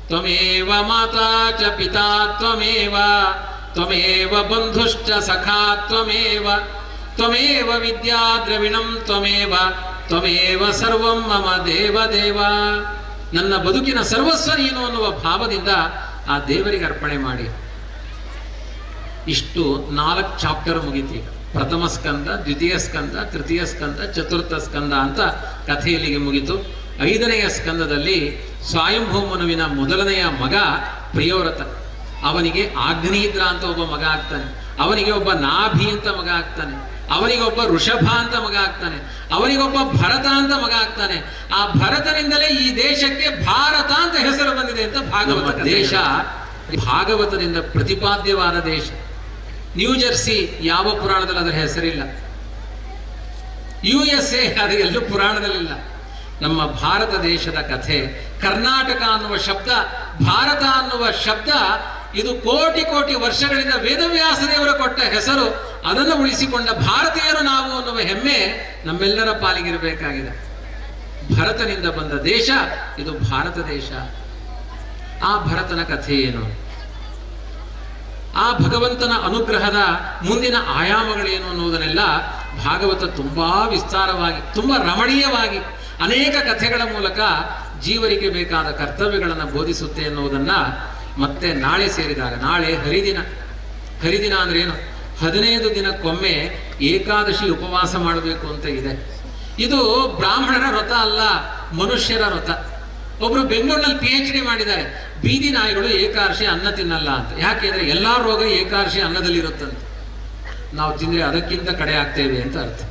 ತ್ವಮೇವ ಮಾತಾ ಚ ಪಿತಾ ತ್ವಮೇವ, ತ್ವಮೇವ ಬಂಧುಶ್ಚ ಸಖಾ ತ್ವಮೇವ, ತ್ವಮೇವ ವಿದ್ಯಾ ದ್ರವಿಣಂ ತ್ವಮೇವ, ತ್ವಮೇವ ಸರ್ವಂ ಮಮ ದೇವ ದೇವ. ನನ್ನ ಬದುಕಿನ ಸರ್ವಸ್ವ ನೀನು ಅನ್ನುವ ಭಾವದಿಂದ ಆ ದೇವರಿಗೆ ಅರ್ಪಣೆ ಮಾಡಿ. ಇಷ್ಟು 4 ಚಾಪ್ಟರ್ ಮುಗಿತಿ. ಪ್ರಥಮ ಸ್ಕಂದ, ದ್ವಿತೀಯ ಸ್ಕಂದ, ತೃತೀಯ ಸ್ಕಂದ, ಚತುರ್ಥ ಸ್ಕಂದ ಅಂತ ಕಥೆಯಲ್ಲಿಗೆ ಮುಗಿತು. 5ನೆಯ ಸ್ಕಂದದಲ್ಲಿ ಸ್ವಯಂಭೂಮನುವಿನ ಮೊದಲನೆಯ ಮಗ ಪ್ರಿಯೋವ್ರತ, ಅವನಿಗೆ ಆಗ್ನೇಯಿದ್ರ ಅಂತ ಒಬ್ಬ ಮಗ ಆಗ್ತಾನೆ, ಅವನಿಗೆ ಒಬ್ಬ ನಾಭಿ ಅಂತ ಮಗ ಆಗ್ತಾನೆ, ಅವನಿಗೆ ಒಬ್ಬ ಋಷಭ ಅಂತ ಮಗ ಆಗ್ತಾನೆ, ಅವನಿಗೊಬ್ಬ ಭರತ ಅಂತ ಮಗ ಆಗ್ತಾನೆ. ಆ ಭರತನಿಂದಲೇ ಈ ದೇಶಕ್ಕೆ ಭಾರತ ಅಂತ ಹೆಸರು ಬಂದಿದೆ ಅಂತ ಭಾಗವತ. ದೇಶ ಭಾಗವತದಿಂದ ಪ್ರತಿಪಾದ್ಯವಾದ ದೇಶ. ನ್ಯೂ ಜರ್ಸಿ ಯಾವ ಪುರಾಣದಲ್ಲಿ ಅದರ ಹೆಸರಿಲ್ಲ, USA ಅದು ಎಲ್ಲೂ ಪುರಾಣದಲ್ಲಿಲ್ಲ. ನಮ್ಮ ಭಾರತ ದೇಶದ ಕಥೆ, ಕರ್ನಾಟಕ ಅನ್ನುವ ಶಬ್ದ, ಭಾರತ ಅನ್ನುವ ಶಬ್ದ, ಇದು ಕೋಟಿ ಕೋಟಿ ವರ್ಷಗಳಿಂದ ವೇದವ್ಯಾಸ ದೇವರು ಕೊಟ್ಟ ಹೆಸರು. ಅದನ್ನು ಉಳಿಸಿಕೊಂಡ ಭಾರತೀಯರು ನಾವು ಅನ್ನುವ ಹೆಮ್ಮೆ ನಮ್ಮೆಲ್ಲರ ಪಾಲಿಗಿರಬೇಕಾಗಿದೆ. ಭರತನಿಂದ ಬಂದ ದೇಶ ಇದು ಭಾರತ ದೇಶ. ಆ ಭರತನ ಕಥೆ ಏನು? ಆ ಭಗವಂತನ ಅನುಗ್ರಹದ ಮುಂದಿನ ಆಯಾಮಗಳೇನು ಅನ್ನುವುದನ್ನೆಲ್ಲ ಭಾಗವತ ತುಂಬಾ ವಿಸ್ತಾರವಾಗಿ, ತುಂಬಾ ರಮಣೀಯವಾಗಿ ಅನೇಕ ಕಥೆಗಳ ಮೂಲಕ ಜೀವರಿಗೆ ಬೇಕಾದ ಕರ್ತವ್ಯಗಳನ್ನು ಬೋಧಿಸುತ್ತೆ ಎನ್ನುವುದನ್ನ ಮತ್ತೆ ನಾಳೆ ಸೇರಿದಾಗ, ನಾಳೆ ಹರಿದಿನ. ಹರಿದಿನ ಅಂದ್ರೆ ಏನು? 15 ದಿನಕ್ಕೊಮ್ಮೆ ಏಕಾದಶಿ ಉಪವಾಸ ಮಾಡಬೇಕು ಅಂತ ಇದೆ. ಇದು ಬ್ರಾಹ್ಮಣರ ವ್ರತ ಅಲ್ಲ, ಮನುಷ್ಯರ ವ್ರತ. ಒಬ್ರು ಬೆಂಗಳೂರಿನಲ್ಲಿ PhD ಮಾಡಿದ್ದಾರೆ, ಬೀದಿ ನಾಯಿಗಳು ಏಕಾದಶಿ ಅನ್ನ ತಿನ್ನಲ್ಲ ಅಂತ. ಯಾಕೆಂದ್ರೆ ಎಲ್ಲಾ ರೋಗ ಏಕಾದಶಿ ಅನ್ನದಲ್ಲಿ ಇರುತ್ತಂತೆ, ನಾವು ತಿಂದ್ರೆ ಅದಕ್ಕಿಂತ ಕಡೆ ಆಗ್ತೇವೆ ಅಂತ ಅರ್ಥ.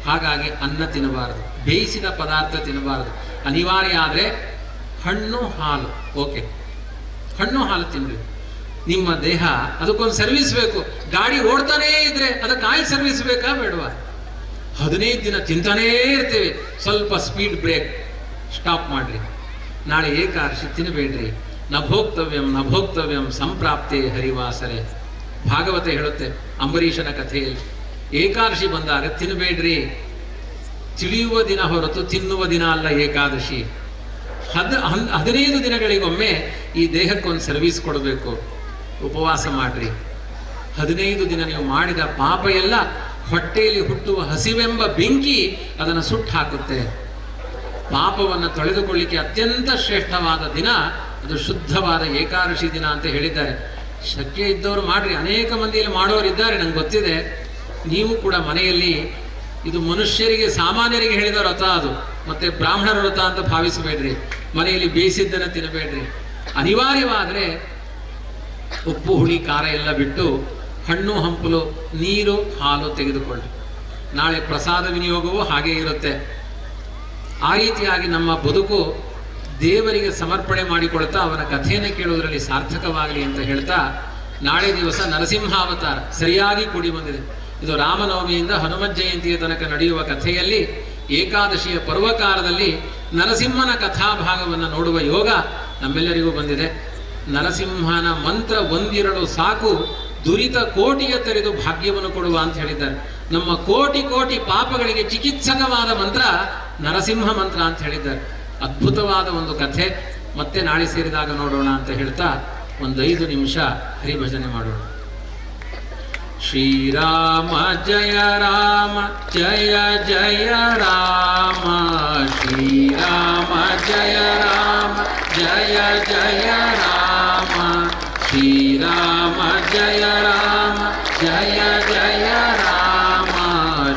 ಹಾಗಾಗಿ ಅನ್ನ ತಿನ್ನಬಾರದು, ಬೇಯಿಸಿದ ಪದಾರ್ಥ ತಿನ್ನಬಾರದು. ಅನಿವಾರ್ಯ ಆದ್ರೆ ಹಣ್ಣು ಹಾಲು, ಓಕೆ, ಹಣ್ಣು ಹಾಲು ತಿನ್ರಿ. ನಿಮ್ಮ ದೇಹ ಅದಕ್ಕೊಂದು ಸರ್ವಿಸ್ ಬೇಕು. ಗಾಡಿ ಓಡ್ತಾನೇ ಇದ್ರೆ ಅದಕ್ಕೆ ಆಯಿಲ್ ಸರ್ವಿಸ್ ಬೇಕಾ ಬೇಡವಾ? 15 ದಿನ ತಿಂತಾನೇ ಇರ್ತೇವೆ, ಸ್ವಲ್ಪ ಸ್ಪೀಡ್ ಬ್ರೇಕ್ ಸ್ಟಾಪ್ ಮಾಡ್ರಿ. ನಾಳೆ ಏಕಾದಶಿ ತಿನ್ನಬೇಡ್ರಿ. ನಭೋಕ್ತವ್ಯಂ ನಭೋಕ್ತವ್ಯಂ ಸಂಪ್ರಾಪ್ತೆ ಹರಿವಾಸರೆ. ಭಾಗವತ ಹೇಳುತ್ತೆ ಅಂಬರೀಷನ ಕಥೆಯಲ್ಲಿ, ಏಕಾದಶಿ ಬಂದಾಗ ತಿನ್ನಬೇಡ್ರಿ. ತಿಳಿಯುವ ದಿನ ಹೊರತು ತಿನ್ನುವ ದಿನ ಅಲ್ಲ ಏಕಾದಶಿ. 15 ದಿನಗಳಿಗೊಮ್ಮೆ ಈ ದೇಹಕ್ಕೊಂದು ಸರ್ವಿಸ್ ಕೊಡಬೇಕು. ಉಪವಾಸ ಮಾಡ್ರಿ. 15 ದಿನ ನೀವು ಮಾಡಿದ ಪಾಪ ಎಲ್ಲ ಹೊಟ್ಟೆಯಲ್ಲಿ ಹುಟ್ಟುವ ಹಸಿವೆಂಬ ಬೆಂಕಿ ಅದನ್ನು ಸುಟ್ಟು ಹಾಕುತ್ತೆ. ಪಾಪವನ್ನು ತೊಳೆದುಕೊಳ್ಳಿಕ್ಕೆ ಅತ್ಯಂತ ಶ್ರೇಷ್ಠವಾದ ದಿನ ಅದು ಶುದ್ಧವಾದ ಏಕಾದಶಿ ದಿನ ಅಂತ ಹೇಳಿದ್ದಾರೆ. ಶಕ್ಯ ಇದ್ದವರು ಮಾಡ್ರಿ. ಅನೇಕ ಮಂದಿಯಲ್ಲಿ ಮಾಡೋರು ಇದ್ದಾರೆ, ನಂಗೆ ಗೊತ್ತಿದೆ. ನೀವು ಕೂಡ ಮನೆಯಲ್ಲಿ, ಇದು ಮನುಷ್ಯರಿಗೆ ಸಾಮಾನ್ಯರಿಗೆ ಹೇಳಿದ ವ್ರತ ಅದು, ಮತ್ತೆ ಬ್ರಾಹ್ಮಣರ ವ್ರತ ಅಂತ ಭಾವಿಸಬೇಡ್ರಿ. ಮನೆಯಲ್ಲಿ ಬೇಯಿಸಿದ್ದನ್ನು ತಿನ್ನಬೇಡ್ರಿ. ಅನಿವಾರ್ಯವಾದರೆ ಉಪ್ಪು ಹುಳಿ ಖಾರ ಎಲ್ಲ ಬಿಟ್ಟು ಹಣ್ಣು ಹಂಪಲು ನೀರು ಹಾಲು ತೆಗೆದುಕೊಳ್ಳಿ. ನಾಳೆ ಪ್ರಸಾದ ವಿನಿಯೋಗವೂ ಹಾಗೆ ಇರುತ್ತೆ. ಆ ರೀತಿಯಾಗಿ ನಮ್ಮ ಬದುಕು ದೇವರಿಗೆ ಸಮರ್ಪಣೆ ಮಾಡಿಕೊಳ್ತಾ ಅವನ ಕಥೆಯನ್ನು ಕೇಳುವುದರಲ್ಲಿ ಸಾರ್ಥಕವಾಗಲಿ ಅಂತ ಹೇಳ್ತಾ, ನಾಳೆ ದಿವಸ ನರಸಿಂಹಾವತಾರ ಸರಿಯಾಗಿ ಕೂಡಿ ಬಂದಿದೆ. ಇದು ರಾಮನವಮಿಯಿಂದ ಹನುಮತ್ ಜಯಂತಿಯ ತನಕ ನಡೆಯುವ ಕಥೆಯಲ್ಲಿ ಏಕಾದಶಿಯ ಪರ್ವಕಾಲದಲ್ಲಿ ನರಸಿಂಹನ ಕಥಾಭಾಗವನ್ನು ನೋಡುವ ಯೋಗ ನಮ್ಮೆಲ್ಲರಿಗೂ ಬಂದಿದೆ. ನರಸಿಂಹನ ಮಂತ್ರ ಒಂದಿರಲು ಸಾಕು, ದುರಿತ ಕೋಟಿಯ ತೆರೆದು ಭಾಗ್ಯವನ್ನು ಕೊಡುವ ಅಂತ ಹೇಳಿದ್ದಾರೆ. ನಮ್ಮ ಕೋಟಿ ಕೋಟಿ ಪಾಪಗಳಿಗೆ ಚಿಕಿತ್ಸಕವಾದ ಮಂತ್ರ ನರಸಿಂಹ ಮಂತ್ರ ಅಂತ ಹೇಳಿದ್ದಾರೆ. ಅದ್ಭುತವಾದ ಒಂದು ಕಥೆ. ಮತ್ತೆ ನಾಳೆ ಸೇರಿದಾಗ ನೋಡೋಣ ಅಂತ ಹೇಳ್ತಾ ಒಂದು 5 ನಿಮಿಷ ಹರಿಭಜನೆ ಮಾಡೋಣ. ಶ್ರೀರಾಮ ಜಯ ರಾಮ ಜಯ ಜಯ ರಾಮ, ಶ್ರೀರಾಮ ಜಯ ರಾಮ ಜಯ ಜಯ ರಾಮ, ಶ್ರೀರಾಮ ಜಯ ರಾಮ ಜಯ ಜಯ ರಾಮ,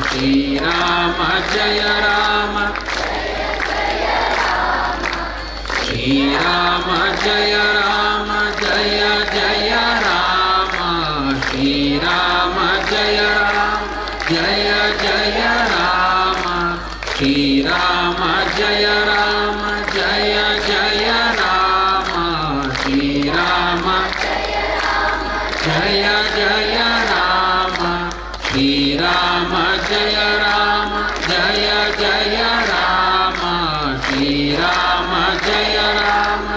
ಶ್ರೀರಾಮ ಜಯ ರಾಮ ಶ್ರೀರಾಮ ಶ್ರೀರಾಮ ಜಯ ರಾಮ ಜಯ ಜಯ ರಾಮ ಶ್ರೀರಾಮ ಜಯ ರಾಮ ಜಯ ಜಯ ರಾಮ ಶ್ರೀರಾಮ ಜಯ ಜಯ ರಾಮ ಶ್ರೀರಾಮ ಜಯ ರಾಮ ಜಯ ಜಯ ರಾಮ ಶ್ರೀರಾಮ ಜಯ ರಾಮ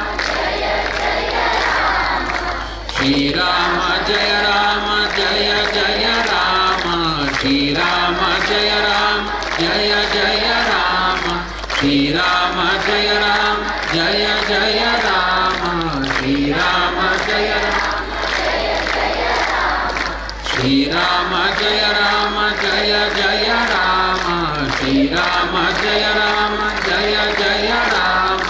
ಶ್ರೀರಾಮ ಜಯ ರಾಮ ಜಯ ಜಯ ರಾಮ ಶ್ರೀರಾಮ ಜಯ ರಾಮ ಜಯ ಜಯ ರಾಮ ಶ್ರೀರಾಮ ಜಯ ರಾಮ ಜಯ ಜಯ ರಾಮ ಶ್ರೀರಾಮ ಜಯ ಶ್ರೀರಾಮ ಜಯ ರಾಮ ಜಯ ಜಯ ರಾಮ ಶ್ರೀರಾಮ ಜಯ ರಾಮ ಜಯ ಜಯ ರಾಮ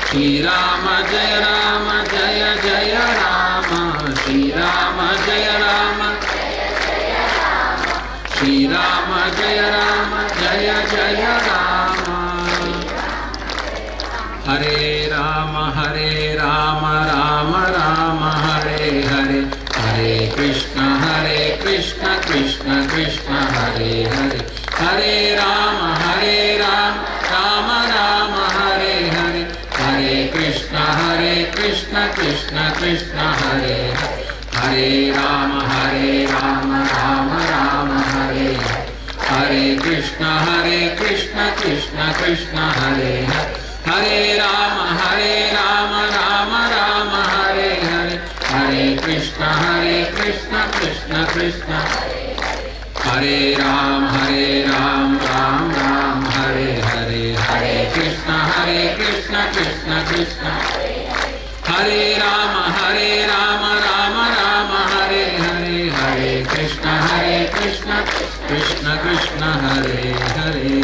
ಶ್ರೀರಾಮ ಜಯ ರಾಮ ಜಯ ಜಯ ರಾಮ ಶ್ರೀರಾಮ ಜಯ ರಾಮ ಶ್ರೀರಾಮ ಜಯ ರಾಮ ಜಯ ಜಯ ರಾಮ ಹರೇ ರಾಮ ರಾಮ ರಾಮ ಹರೇ ಹರೇ ಹರೇ ಕೃಷ್ಣ ಕೃಷ್ಣ ಕೃಷ್ಣ ಹರೇ ಹರೇ ಹರೇ ರಾಮ ರಾಮ ರಾಮ ಹರೇ ಹರೇ ಹರೇ ಕೃಷ್ಣ ಕೃಷ್ಣ ಕೃಷ್ಣ ಹರೇ ಹರೇ ರಾಮ ರಾಮ ರಾಮ ಹರೇ ಹರೇ ಕೃಷ್ಣ ಕೃಷ್ಣ ಕೃಷ್ಣ ಹರೇ ಹರೇ ರಾಮ ರಾಮ ರಾಮ ಹರೇ ಹರೇ ಹರೇ ಕೃಷ್ಣ ಕೃಷ್ಣ ಕೃಷ್ಣ ಹರೇ ರಾಮ ರಾಮ ಹರೇ ಹರೇ ಹರೇ ಕೃಷ್ಣ ಕೃಷ್ಣ ಕೃಷ್ಣ ಹರೇ ರಾಮ ರಾಮ ಹರೇ ಹರೇ ಹರೇ ಕೃಷ್ಣ ಕೃಷ್ಣ ಹರೇ ಹರೇ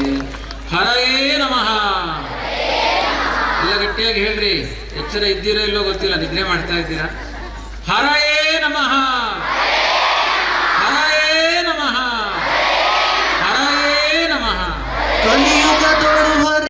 ಹರೇ ನಮಃ. ಎಲ್ಲ ಗಟ್ಟಿಯಾಗಿ ಹೇಳ್ರಿ, ಎಚ್ಚರ ಇದ್ದೀರೋ ಇಲ್ಲೋ ಗೊತ್ತಿಲ್ಲ, ನಿದ್ರೆ ಮಾಡ್ತಾ ಇದ್ದೀರಾ. ಹರೇ ನಮಃ.